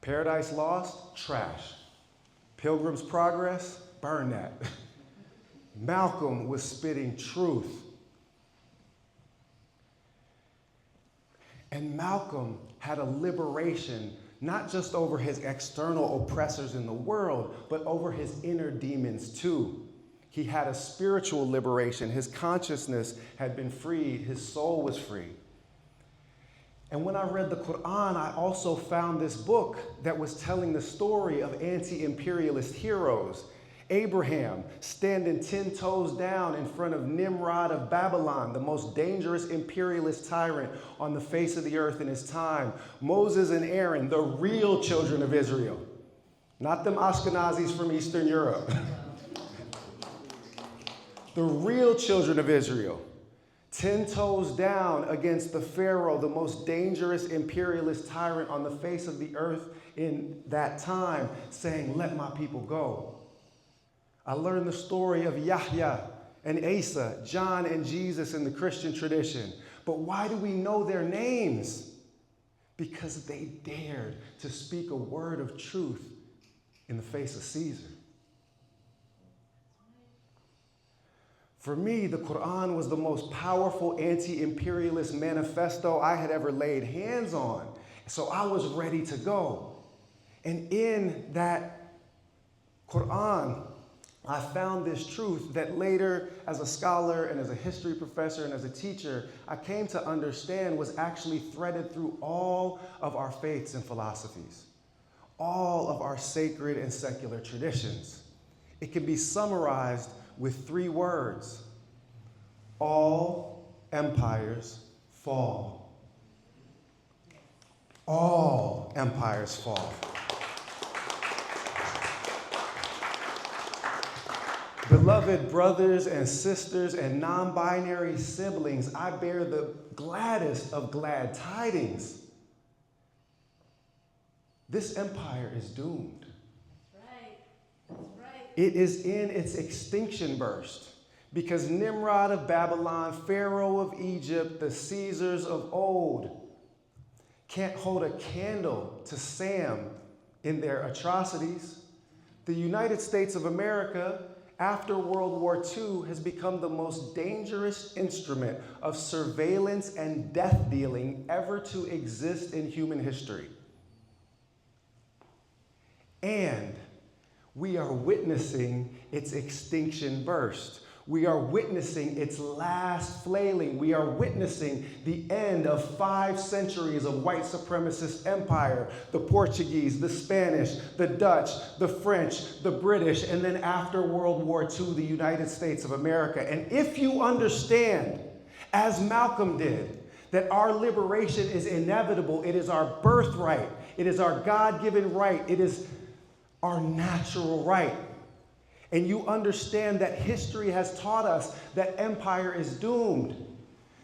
Speaker 2: Paradise Lost, trash. Pilgrim's Progress, burn that. Malcolm was spitting truth. And Malcolm had a liberation, not just over his external oppressors in the world, but over his inner demons too. He had a spiritual liberation. His consciousness had been freed. His soul was free. And when I read the Quran, I also found this book that was telling the story of anti-imperialist heroes. Abraham standing 10 toes down in front of Nimrod of Babylon, the most dangerous imperialist tyrant on the face of the earth in his time. Moses and Aaron, the real children of Israel, not them Ashkenazis from Eastern Europe. The real children of Israel, 10 toes down against the Pharaoh, the most dangerous imperialist tyrant on the face of the earth in that time, saying, let my people go. I learned the story of Yahya and Asa, John and Jesus in the Christian tradition. But why do we know their names? Because they dared to speak a word of truth in the face of Caesar. For me, the Quran was the most powerful anti-imperialist manifesto I had ever laid hands on. So I was ready to go. And in that Quran, I found this truth that later, as a scholar and as a history professor and as a teacher, I came to understand was actually threaded through all of our faiths and philosophies, all of our sacred and secular traditions. It can be summarized with 3 words: all empires fall. All empires fall. Beloved brothers and sisters and non-binary siblings, I bear the gladdest of glad tidings. This empire is doomed.
Speaker 9: That's right. That's right.
Speaker 2: It is in its extinction burst because Nimrod of Babylon, Pharaoh of Egypt, the Caesars of old can't hold a candle to Sam in their atrocities. The United States of America, after World War II, has become the most dangerous instrument of surveillance and death dealing ever to exist in human history. And we are witnessing its extinction burst. We are witnessing its last flailing. We are witnessing the end of 5 centuries of white supremacist empire. The Portuguese, the Spanish, the Dutch, the French, the British, and then after World War II, the United States of America. And if you understand, as Malcolm did, that our liberation is inevitable, it is our birthright, it is our God-given right, it is our natural right, and you understand that history has taught us that empire is doomed,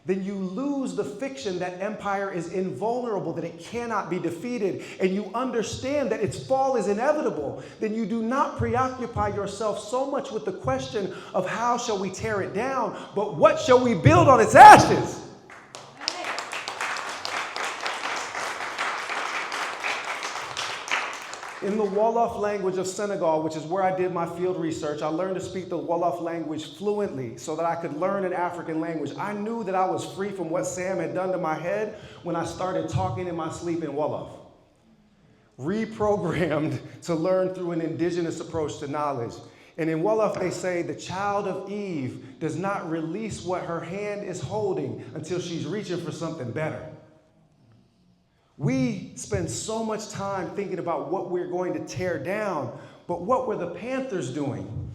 Speaker 2: then you lose the fiction that empire is invulnerable, that it cannot be defeated, and you understand that its fall is inevitable, then you do not preoccupy yourself so much with the question of how shall we tear it down, but what shall we build on its ashes? In the Wolof language of Senegal, which is where I did my field research, I learned to speak the Wolof language fluently so that I could learn an African language. I knew that I was free from what Sam had done to my head when I started talking in my sleep in Wolof. Reprogrammed to learn through an indigenous approach to knowledge. And in Wolof, they say the child of Eve does not release what her hand is holding until she's reaching for something better. We spend so much time thinking about what we're going to tear down, but what were the Panthers doing?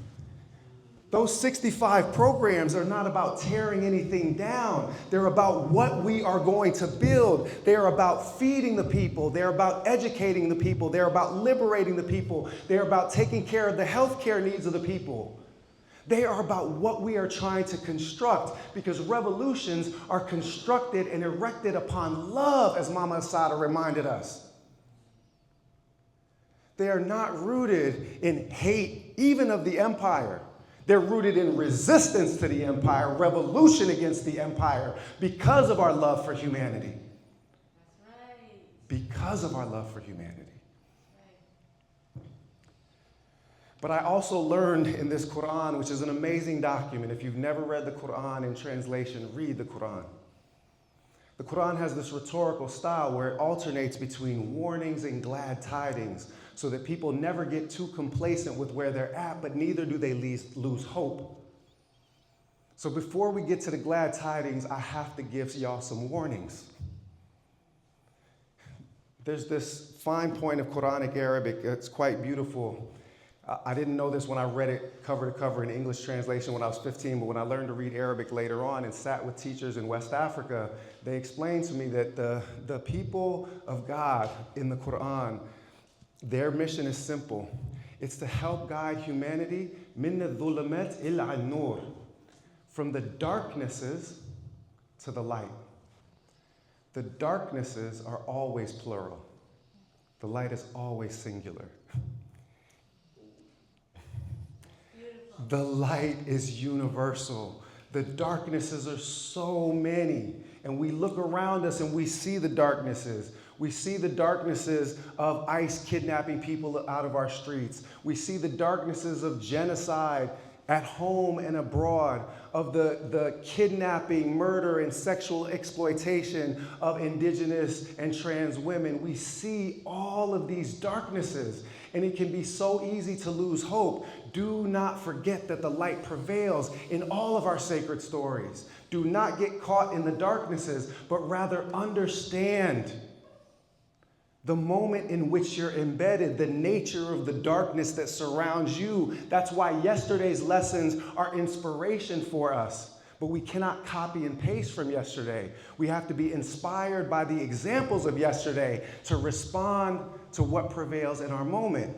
Speaker 2: Those 65 programs are not about tearing anything down. They're about what we are going to build. They're about feeding the people. They're about educating the people. They're about liberating the people. They're about taking care of the healthcare needs of the people. They are about what we are trying to construct, because revolutions are constructed and erected upon love, as Mama Asada reminded us. They are not rooted in hate, even of the empire. They're rooted in resistance to the empire, revolution against the empire, because of our love for humanity.
Speaker 9: That's right.
Speaker 2: Because of our love for humanity. But I also learned in this Quran, which is an amazing document. If you've never read the Quran in translation, read the Quran. The Quran has this rhetorical style where it alternates between warnings and glad tidings so that people never get too complacent with where they're at, but neither do they lose hope. So before we get to the glad tidings, I have to give y'all some warnings. There's this fine point of Quranic Arabic that's quite beautiful. I didn't know this when I read it cover to cover in English translation when I was 15, but when I learned to read Arabic later on and sat with teachers in West Africa, they explained to me that the people of God in the Quran, their mission is simple. It's to help guide humanity min dhulumat ila an-nur, from the darknesses to the light. The darknesses are always plural. The light is always singular. The light is universal. The darknesses are so many. And we look around us and we see the darknesses. We see the darknesses of ICE kidnapping people out of our streets. We see the darknesses of genocide at home and abroad, of the kidnapping, murder, and sexual exploitation of indigenous and trans women. We see all of these darknesses, and it can be so easy to lose hope. Do not forget that the light prevails in all of our sacred stories. Do not get caught in the darknesses, but rather understand the moment in which you're embedded, the nature of the darkness that surrounds you. That's why yesterday's lessons are inspiration for us. But we cannot copy and paste from yesterday. We have to be inspired by the examples of yesterday to respond to what prevails in our moment.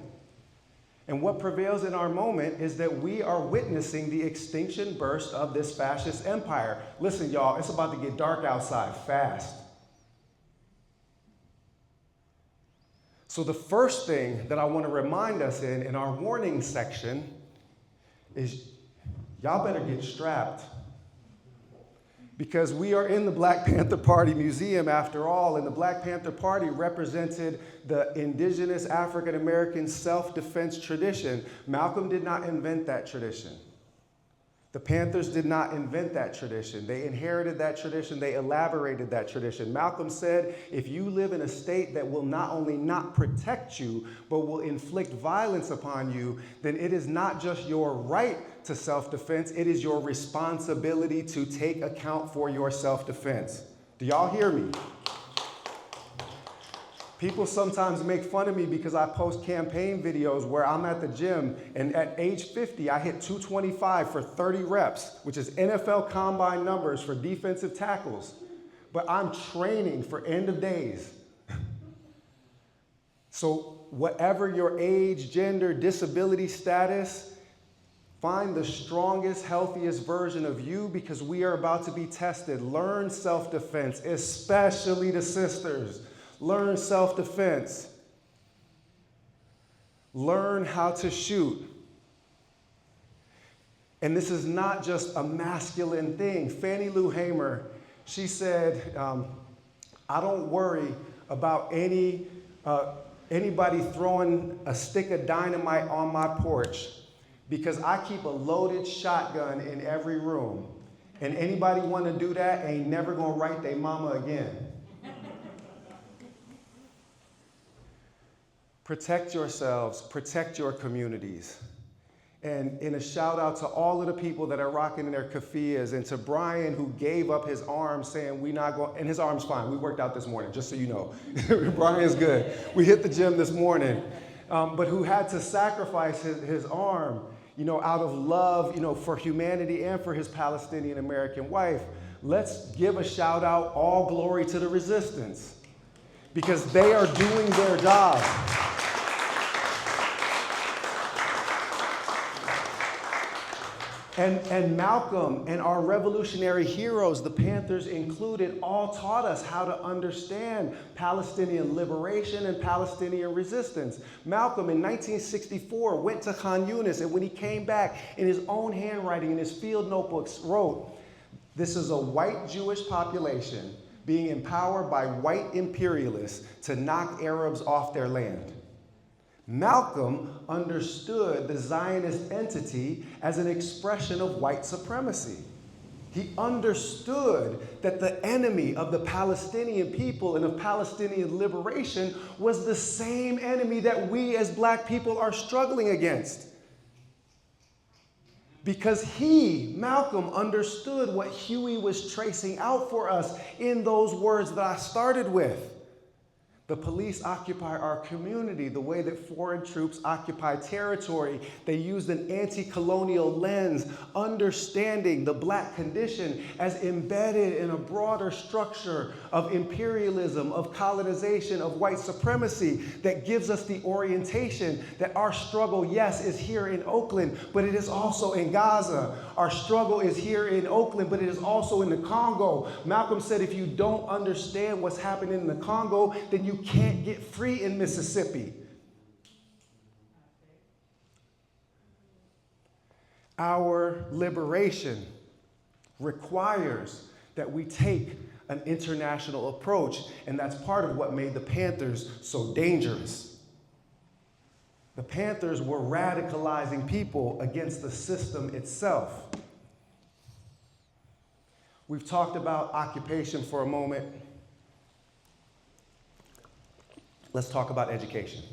Speaker 2: And what prevails in our moment is that we are witnessing the extinction burst of this fascist empire. Listen, y'all, it's about to get dark outside fast. So the first thing that I want to remind us in our warning section is y'all better get strapped. Because we are in the Black Panther Party Museum after all, and the Black Panther Party represented the indigenous African American self-defense tradition. Malcolm did not invent that tradition. The Panthers did not invent that tradition. They inherited that tradition. They elaborated that tradition. Malcolm said, if you live in a state that will not only not protect you, but will inflict violence upon you, then it is not just your right to self-defense, it is your responsibility to take account for your self-defense. Do y'all hear me? People sometimes make fun of me because I post campaign videos where I'm at the gym and at age 50, I hit 225 for 30 reps, which is NFL combine numbers for defensive tackles. But I'm training for end of days. So whatever your age, gender, disability status, find the strongest, healthiest version of you because we are about to be tested. Learn self-defense, especially the sisters. Learn self-defense. Learn how to shoot. And this is not just a masculine thing. Fannie Lou Hamer, she said, I don't worry about anybody throwing a stick of dynamite on my porch because I keep a loaded shotgun in every room. And anybody want to do that ain't never going to write their mama again. Protect yourselves, protect your communities. And in a shout out to all of the people that are rocking their keffiyehs and to Brian who gave up his arm saying we not going, and his arm's fine. We worked out this morning, just so you know. Brian's good. We hit the gym this morning. But who had to sacrifice his arm, out of love, for humanity and for his Palestinian American wife. Let's give a shout out, all glory to the resistance, because they are doing their job. And Malcolm and our revolutionary heroes, the Panthers included, all taught us how to understand Palestinian liberation and Palestinian resistance. Malcolm in 1964 went to Khan Yunis, and when he came back, in his own handwriting, in his field notebooks, wrote, "This is a white Jewish population being empowered by white imperialists to knock Arabs off their land." Malcolm understood the Zionist entity as an expression of white supremacy. He understood that the enemy of the Palestinian people and of Palestinian liberation was the same enemy that we as black people are struggling against. Because he, Malcolm, understood what Huey was tracing out for us in those words that I started with. The police occupy our community the way that foreign troops occupy territory. They used an anti-colonial lens, understanding the black condition as embedded in a broader structure of imperialism, of colonization, of white supremacy that gives us the orientation that our struggle, yes, is here in Oakland, but it is also in Gaza. Our struggle is here in Oakland, but it is also in the Congo. Malcolm said, if you don't understand what's happening in the Congo, then you can't get free in Mississippi. Our liberation requires that we take an international approach, and that's part of what made the Panthers so dangerous. The Panthers were radicalizing people against the system itself. We've talked about occupation for a moment. Let's talk about education.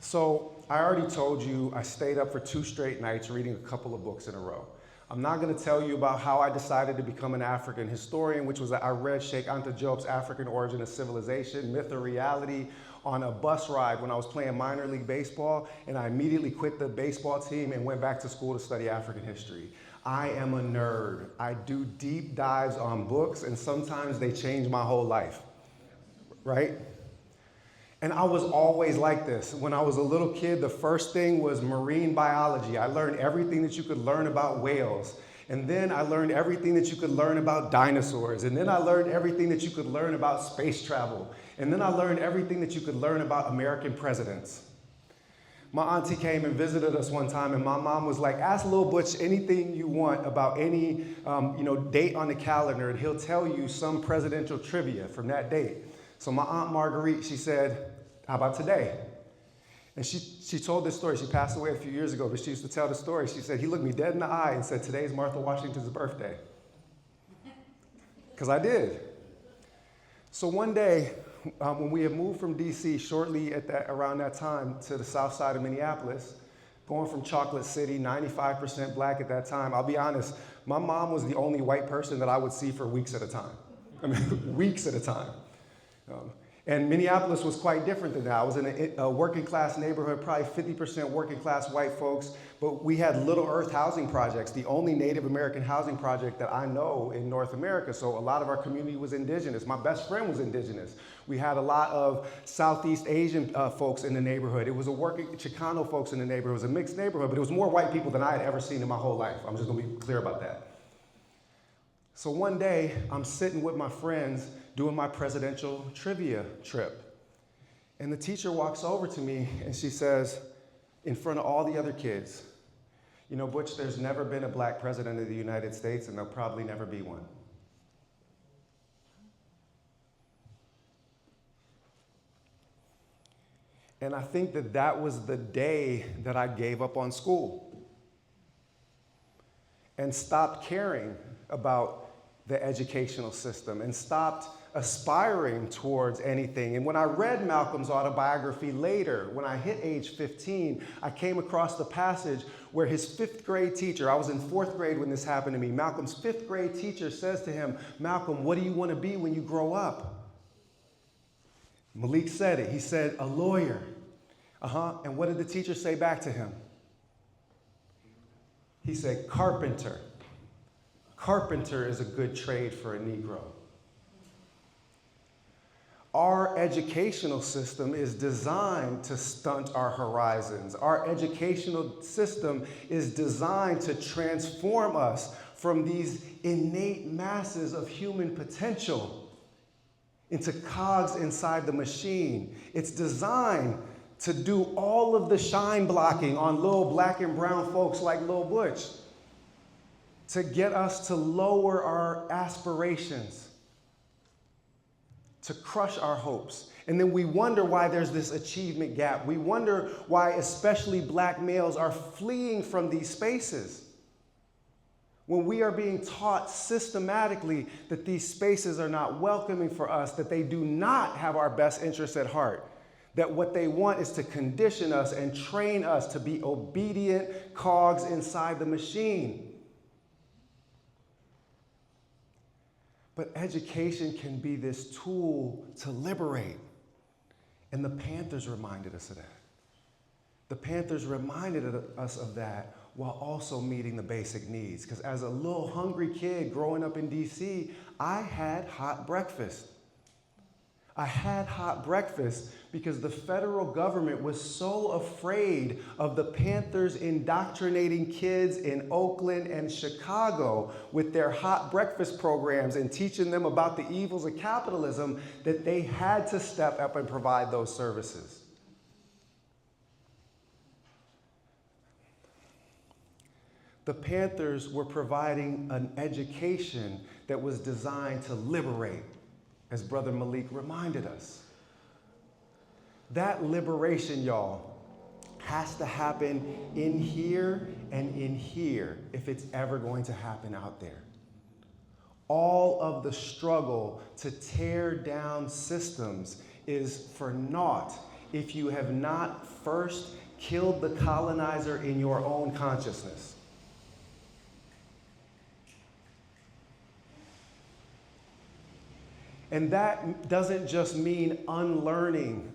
Speaker 2: So I already told you I stayed up for 2 straight nights reading a couple of books in a row. I'm not going to tell you about how I decided to become an African historian, which was that I read Sheikh Anta Diop's African Origin of Civilization, Myth or Reality, on a bus ride when I was playing minor league baseball, and I immediately quit the baseball team and went back to school to study African history. I am a nerd. I do deep dives on books, and sometimes they change my whole life, right? And I was always like this. When I was a little kid, the first thing was marine biology. I learned everything that you could learn about whales. And then I learned everything that you could learn about dinosaurs. And then I learned everything that you could learn about space travel. And then I learned everything that you could learn about American presidents. My auntie came and visited us one time, and my mom was like, ask little Butch anything you want about any date on the calendar, and he'll tell you some presidential trivia from that date. So my Aunt Marguerite, she said, how about today? And she told this story. She passed away a few years ago, but she used to tell the story. She said, he looked me dead in the eye and said, today's Martha Washington's birthday. Because I did. So one day, when we had moved from DC shortly around that time to the south side of Minneapolis, going from Chocolate City, 95% black at that time, I'll be honest, my mom was the only white person that I would see for weeks at a time. I mean, weeks at a time. And Minneapolis was quite different than that. I was in a working class neighborhood, probably 50% working class white folks, but we had Little Earth housing projects, the only Native American housing project that I know in North America. So a lot of our community was indigenous. My best friend was indigenous. We had a lot of Southeast Asian folks in the neighborhood. It was a working Chicano folks in the neighborhood. It was a mixed neighborhood, but it was more white people than I had ever seen in my whole life. I'm just gonna be clear about that. So one day, I'm sitting with my friends doing my presidential trivia trip. And the teacher walks over to me and she says, in front of all the other kids, you know, Butch, there's never been a black president of the United States and there'll probably never be one. And I think that was the day that I gave up on school and stopped caring about the educational system and stopped aspiring towards anything. And when I read Malcolm's autobiography later, when I hit age 15, I came across the passage where his 5th grade teacher, I was in 4th grade when this happened to me, Malcolm's 5th grade teacher says to him, Malcolm, what do you want to be when you grow up? Malik said it. He said, a lawyer. And what did the teacher say back to him? He said, carpenter. Carpenter is a good trade for a Negro. Our educational system is designed to stunt our horizons. Our educational system is designed to transform us from these innate masses of human potential into cogs inside the machine. It's designed to do all of the shine blocking on little black and brown folks like Lil Butch, to get us to lower our aspirations, to crush our hopes. And then we wonder why there's this achievement gap. We wonder why especially black males are fleeing from these spaces, when we are being taught systematically that these spaces are not welcoming for us, that they do not have our best interests at heart, that what they want is to condition us and train us to be obedient cogs inside the machine. But education can be this tool to liberate. And the Panthers reminded us of that. The Panthers reminded us of that while also meeting the basic needs. Because as a little hungry kid growing up in DC, I had hot breakfast. I had hot breakfast because the federal government was so afraid of the Panthers indoctrinating kids in Oakland and Chicago with their hot breakfast programs and teaching them about the evils of capitalism that they had to step up and provide those services. The Panthers were providing an education that was designed to liberate, as Brother Malik reminded us. That liberation, y'all, has to happen in here and in here if it's ever going to happen out there. All of the struggle to tear down systems is for naught if you have not first killed the colonizer in your own consciousness. And that doesn't just mean unlearning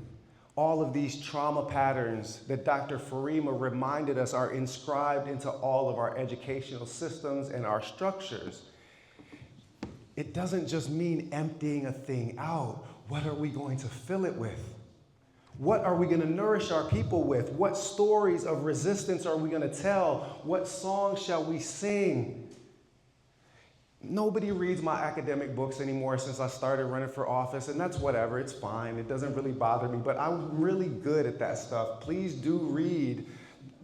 Speaker 2: all of these trauma patterns that Dr. Farima reminded us are inscribed into all of our educational systems and our structures. It doesn't just mean emptying a thing out. What are we going to fill it with? What are we going to nourish our people with? What stories of resistance are we going to tell? What songs shall we sing Nobody reads my academic books anymore since I started running for office, and that's whatever, it's fine, it doesn't really bother me, but I'm really good at that stuff. Please do read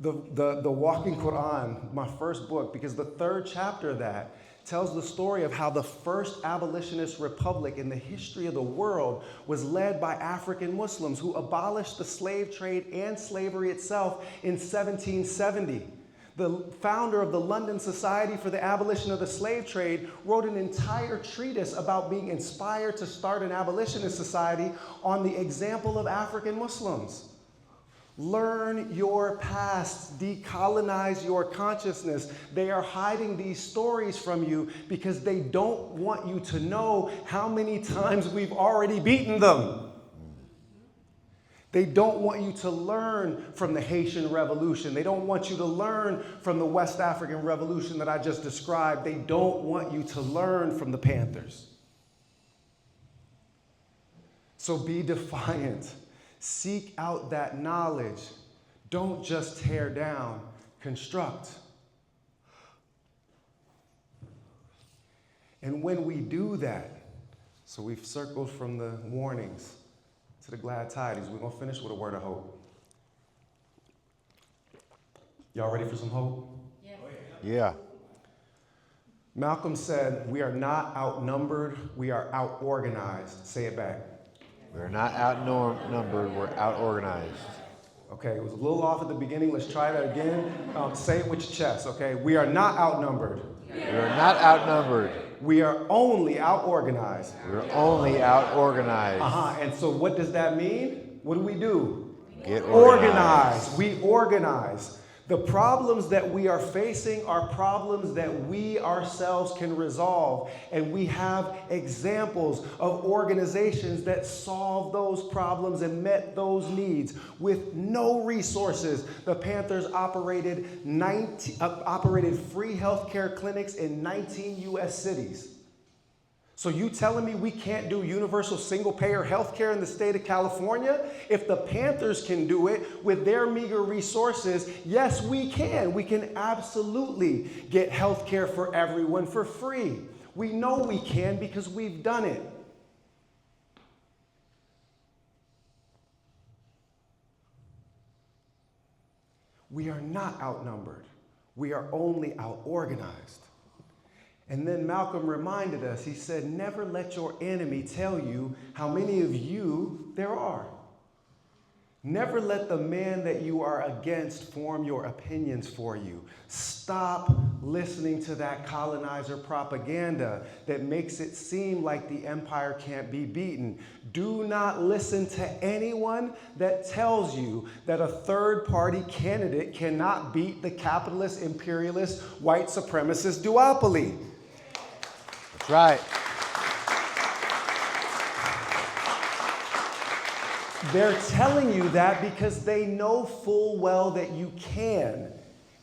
Speaker 2: the Walking Quran, my first book, because the 3rd chapter of that tells the story of how the first abolitionist republic in the history of the world was led by African Muslims who abolished the slave trade and slavery itself in 1770. The founder of the London Society for the Abolition of the Slave Trade wrote an entire treatise about being inspired to start an abolitionist society on the example of African Muslims. Learn your past, decolonize your consciousness. They are hiding these stories from you because they don't want you to know how many times we've already beaten them. They don't want you to learn from the Haitian Revolution. They don't want you to learn from the West African Revolution that I just described. They don't want you to learn from the Panthers. So be defiant. Seek out that knowledge. Don't just tear down, construct. And when we do that, so we've circled from the warnings to the glad tidings, we're going to finish with a word of hope. Y'all ready for some hope?
Speaker 7: Yeah.
Speaker 2: Malcolm said, "We are not outnumbered, we are outorganized." Say it back.
Speaker 7: We're not outnumbered, we're outorganized.
Speaker 2: Okay, it was a little off at the beginning. Let's try that again. Say it with your chest, okay? We are not outnumbered.
Speaker 7: We are not outnumbered.
Speaker 2: We are only outorganized.
Speaker 7: We're only outorganized.
Speaker 2: And so what does that mean? What do?
Speaker 7: Get
Speaker 2: Organize. We organize. The problems that we are facing are problems that we ourselves can resolve. And we have examples of organizations that solved those problems and met those needs with no resources. The Panthers operated free healthcare clinics in 19 U.S. cities. So you telling me we can't do universal single-payer health care in the state of California? If the Panthers can do it with their meager resources, yes, we can. We can absolutely get health care for everyone for free. We know we can because we've done it. We are not outnumbered. We are only outorganized. And then Malcolm reminded us, he said, never let your enemy tell you how many of you there are. Never let the man that you are against form your opinions for you. Stop listening to that colonizer propaganda that makes it seem like the empire can't be beaten. Do not listen to anyone that tells you that a third-party candidate cannot beat the capitalist, imperialist, white supremacist duopoly.
Speaker 7: That's right.
Speaker 2: They're telling you that because they know full well that you can,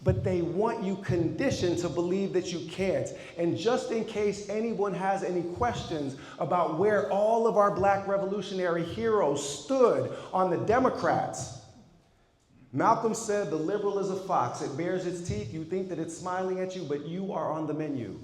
Speaker 2: but they want you conditioned to believe that you can't. And just in case anyone has any questions about where all of our black revolutionary heroes stood on the Democrats, Malcolm said the liberal is a fox. It bares its teeth. You think that it's smiling at you, but you are on the menu.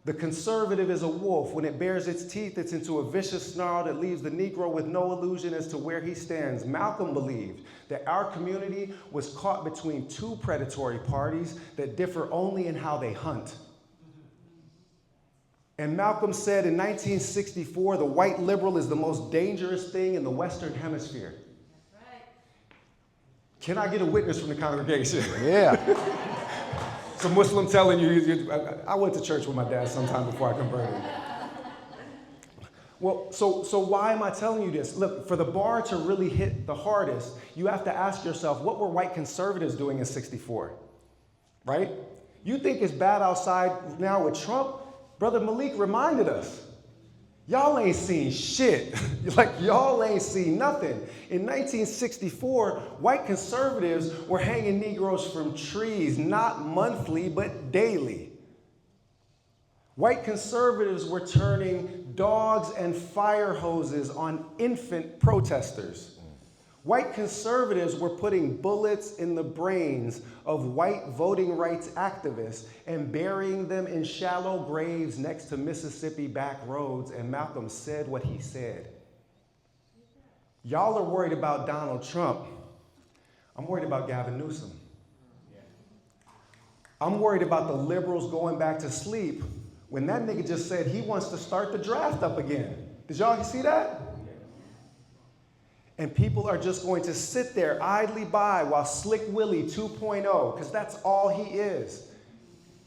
Speaker 2: The conservative is a wolf. When it bares its teeth, it's into a vicious snarl that leaves the Negro with no illusion as to where he stands. Malcolm believed that our community was caught between two predatory parties that differ only in how they hunt. And Malcolm said in 1964, the white liberal is the most dangerous thing in the Western Hemisphere.
Speaker 9: That's right.
Speaker 2: Can I get a witness from the congregation?
Speaker 7: Yeah.
Speaker 2: It's a Muslim telling you, I went to church with my dad sometime before I converted. Well, so why am I telling you this? Look, for the bar to really hit the hardest, you have to ask yourself, what were white conservatives doing in '64, right? You think it's bad outside now with Trump? Brother Malik reminded us. Y'all ain't seen shit. Like, y'all ain't seen nothing. In 1964, white conservatives were hanging Negroes from trees, not monthly, but daily. White conservatives were turning dogs and fire hoses on infant protesters. White conservatives were putting bullets in the brains of white voting rights activists and burying them in shallow graves next to Mississippi back roads, and Malcolm said what he said. Y'all are worried about Donald Trump. I'm worried about Gavin Newsom. I'm worried about the liberals going back to sleep when that nigga just said he wants to start the draft up again. Did y'all see that? And people are just going to sit there idly by while Slick Willie 2.0, because that's all he is.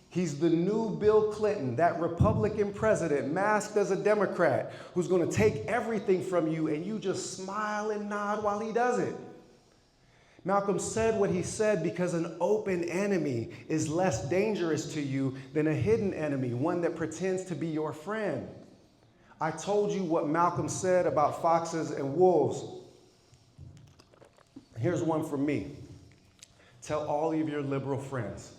Speaker 2: He's the new Bill Clinton, that Republican president masked as a Democrat who's going to take everything from you and you just smile and nod while he does it. Malcolm said what he said because an open enemy is less dangerous to you than a hidden enemy, one that pretends to be your friend. I told you what Malcolm said about foxes and wolves. Here's one from me. Tell all of your liberal friends.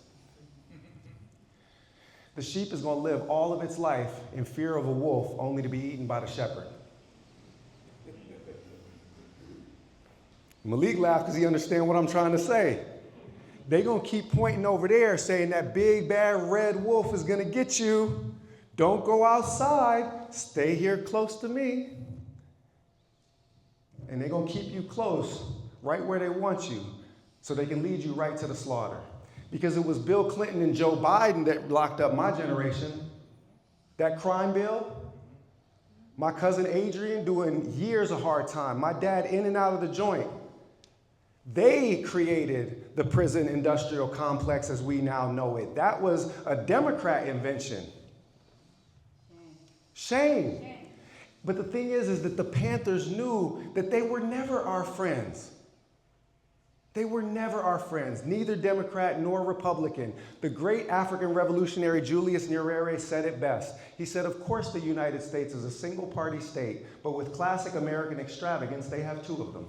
Speaker 2: The sheep is going to live all of its life in fear of a wolf, only to be eaten by the shepherd. Malik laughed because he understands what I'm trying to say. They're going to keep pointing over there saying that big bad red wolf is going to get you. Don't go outside. Stay here close to me. And they're going to keep you close, right where they want you, so they can lead you right to the slaughter. Because it was Bill Clinton and Joe Biden that locked up my generation. That crime bill, my cousin Adrian doing years of hard time, my dad in and out of the joint. They created the prison industrial complex as we now know it. That was a Democrat invention. Shame. But the thing is that the Panthers knew that they were never our friends. They were never our friends, neither Democrat nor Republican. The great African revolutionary Julius Nyerere said it best. He said, of course the United States is a single-party state, but with classic American extravagance, they have two of them.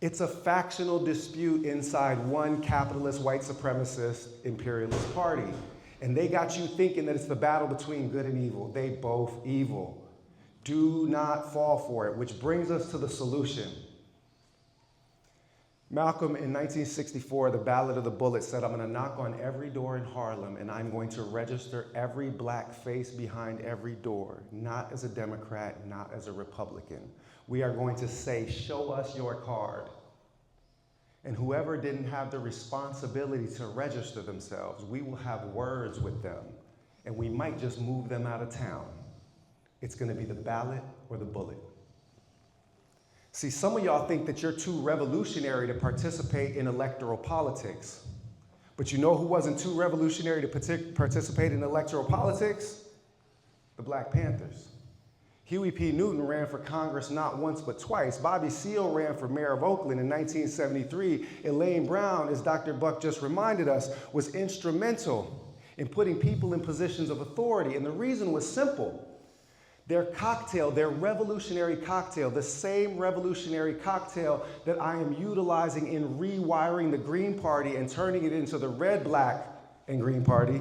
Speaker 2: It's a factional dispute inside one capitalist, white supremacist, imperialist party. And they got you thinking that it's the battle between good and evil. They both evil. Do not fall for it, which brings us to the solution. Malcolm, in 1964, the Ballad of the Bullet, said, I'm going to knock on every door in Harlem, and I'm going to register every black face behind every door, not as a Democrat, not as a Republican. We are going to say, show us your card. And whoever didn't have the responsibility to register themselves, we will have words with them, and we might just move them out of town. It's going to be the ballot or the bullet. See, some of y'all think that you're too revolutionary to participate in electoral politics. But you know who wasn't too revolutionary to participate in electoral politics? The Black Panthers. Huey P. Newton ran for Congress not once but twice. Bobby Seale ran for mayor of Oakland in 1973. Elaine Brown, as Dr. Buck just reminded us, was instrumental in putting people in positions of authority. And the reason was simple. Their cocktail, their revolutionary cocktail, the same revolutionary cocktail that I am utilizing in rewiring the Green Party and turning it into the red, black, and Green Party.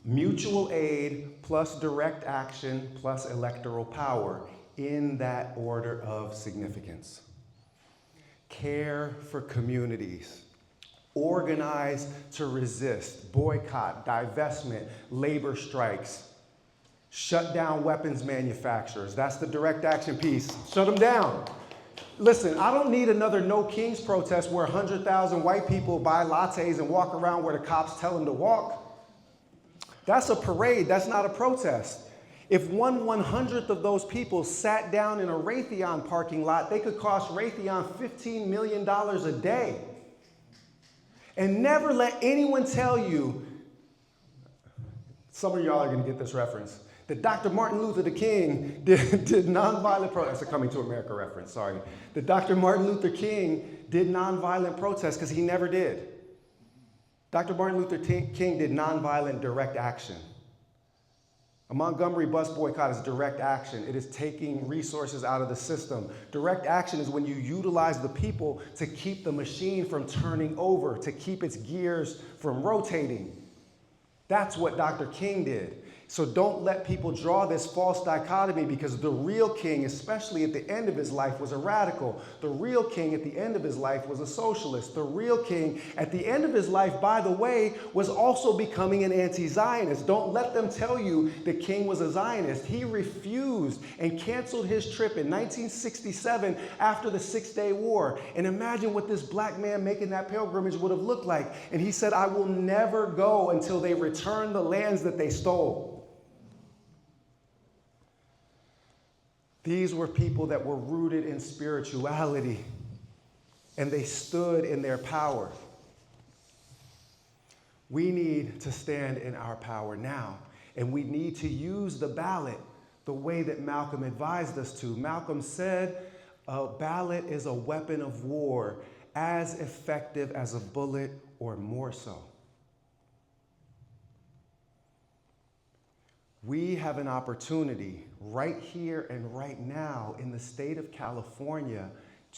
Speaker 2: Mutual aid plus direct action plus electoral power in that order of significance. Care for communities. Organize to resist, boycott, divestment, labor strikes, shut down weapons manufacturers. That's the direct action piece. Shut them down. Listen, I don't need another No Kings protest where 100,000 white people buy lattes and walk around where the cops tell them to walk. That's a parade, that's not a protest. If 1/100th of those people sat down in a Raytheon parking lot, they could cost Raytheon $15 million a day. And never let anyone tell you, some of y'all are going to get this reference, that Dr. Martin Luther King did nonviolent protest. That's a Coming to America reference, sorry. That Dr. Martin Luther King did nonviolent protest because he never did. Dr. Martin Luther King did nonviolent direct action. A Montgomery bus boycott is direct action. It is taking resources out of the system. Direct action is when you utilize the people to keep the machine from turning over, to keep its gears from rotating. That's what Dr. King did. So don't let people draw this false dichotomy, because the real king, especially at the end of his life, was a radical. The real king at the end of his life was a socialist. The real king at the end of his life, by the way, was also becoming an anti-Zionist. Don't let them tell you the king was a Zionist. He refused and canceled his trip in 1967 after the Six-Day War. And imagine what this black man making that pilgrimage would have looked like. And he said, I will never go until they return the lands that they stole. These were people that were rooted in spirituality, and they stood in their power. We need to stand in our power now, and we need to use the ballot the way that Malcolm advised us to. Malcolm said a ballot is a weapon of war, as effective as a bullet or more so. We have an opportunity right here and right now in the state of California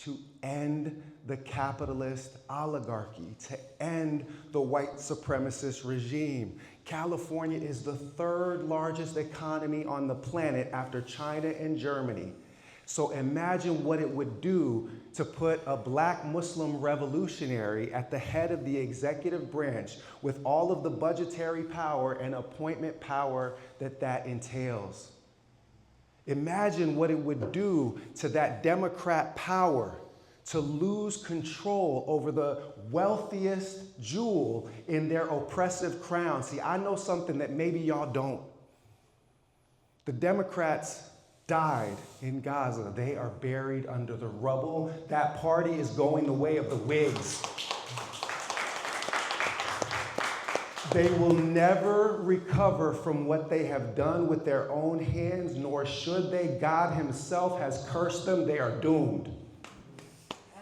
Speaker 2: to end the capitalist oligarchy, to end the white supremacist regime. California is the third largest economy on the planet after China and Germany. So imagine what it would do to put a black Muslim revolutionary at the head of the executive branch with all of the budgetary power and appointment power that entails. Imagine what it would do to that Democrat power to lose control over the wealthiest jewel in their oppressive crown. See, I know something that maybe y'all don't. The Democrats died in Gaza. They are buried under the rubble. That party is going the way of the Whigs. They will never recover from what they have done with their own hands, nor should they. God himself has cursed them. They are doomed.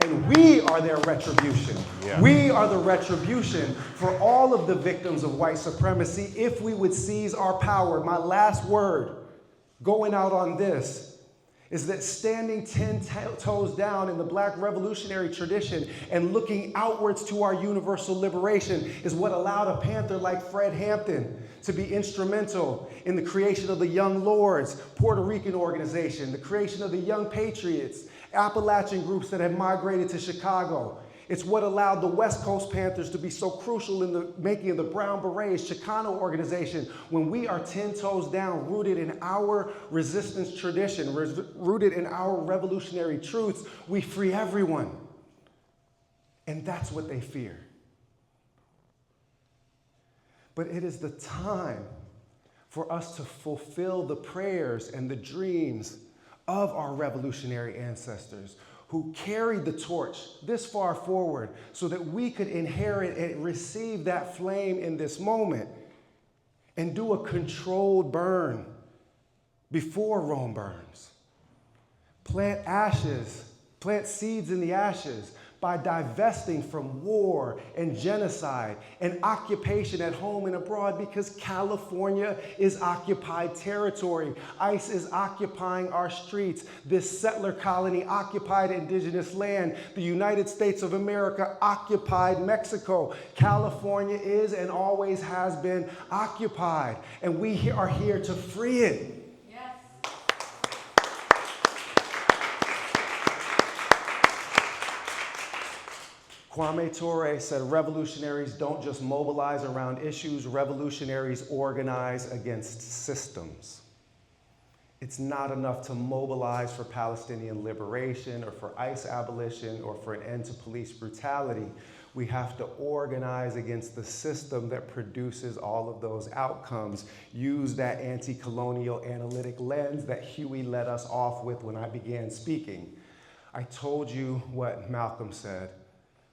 Speaker 2: And we are their retribution. Yeah. We are the retribution for all of the victims of white supremacy if we would seize our power. My last word going out on this is that standing 10 toes down in the black revolutionary tradition and looking outwards to our universal liberation is what allowed a Panther like Fred Hampton to be instrumental in the creation of the Young Lords, Puerto Rican organization, the creation of the Young Patriots, Appalachian groups that have migrated to Chicago. It's what allowed the West Coast Panthers to be so crucial in the making of the Brown Berets, Chicano organization. When we are 10 toes down, rooted in our resistance tradition, rooted in our revolutionary truths, we free everyone. And that's what they fear. But it is the time for us to fulfill the prayers and the dreams of our revolutionary ancestors who carried the torch this far forward so that we could inherit and receive that flame in this moment and do a controlled burn before Rome burns. Plant ashes, plant seeds in the ashes by divesting from war and genocide and occupation at home and abroad, because California is occupied territory. ICE is occupying our streets. This settler colony occupied indigenous land. The United States of America occupied Mexico. California is and always has been occupied, and we are here to free it. Kwame Ture said, revolutionaries don't just mobilize around issues, revolutionaries organize against systems. It's not enough to mobilize for Palestinian liberation or for ICE abolition or for an end to police brutality. We have to organize against the system that produces all of those outcomes. Use that anti-colonial analytic lens that Huey led us off with when I began speaking. I told you what Malcolm said.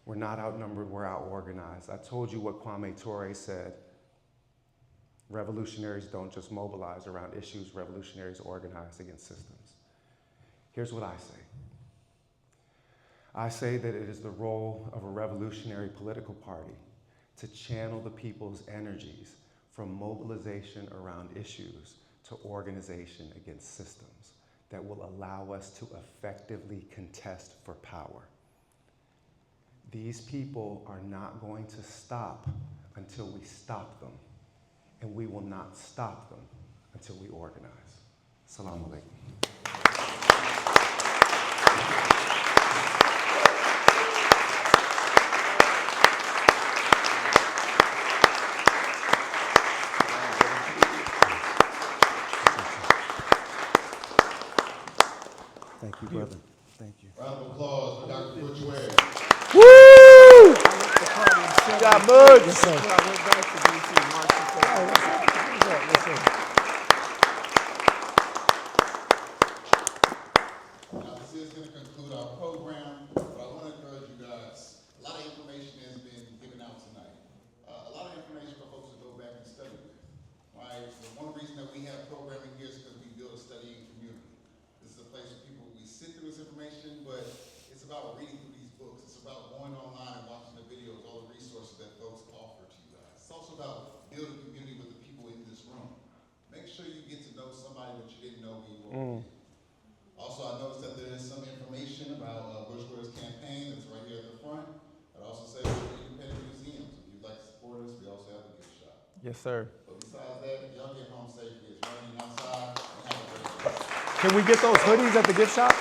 Speaker 2: We're not outnumbered, we're out-organized. I told you what Kwame Ture said. Revolutionaries don't just mobilize around issues, revolutionaries organize against systems. Here's what I say. I say that it is the role of a revolutionary political party to channel the people's energies from mobilization around issues to organization against systems that will allow us to effectively contest for power. These people are not going to stop until we stop them, and we will not stop them until we organize. Assalamu alaikum. Thank you, brother. Thank you.
Speaker 1: Round of applause for Dr. Butch Ware.
Speaker 2: Woo!
Speaker 6: You got Butch.
Speaker 2: Yes, sir.
Speaker 6: I went back to DC, March the 1st.
Speaker 2: Yes, sir.
Speaker 1: Now, this is going to conclude our program, but I want to encourage you guys. A lot of information has been given out tonight. A lot of information for folks to go back and study with. Right? So one reason that we have programming here is because we build a studying community. This is a place where people, we sit through this information, but it's about reading through these books. It's about going online and watching the videos, all the resources that folks offer to you guys. It's also about building community with the people in this room. Make sure you get to know somebody that you didn't know when you were here. Also, I noticed that there is some information about Butch Ware's campaign that's right here at the front. I'd also say we're an independent museum, so if you'd like to support us, we also have a gift shop.
Speaker 2: Yes, sir.
Speaker 1: But besides that, y'all get home safely. It's raining outside. And have a great day.
Speaker 2: Can we get those hoodies at the gift shop?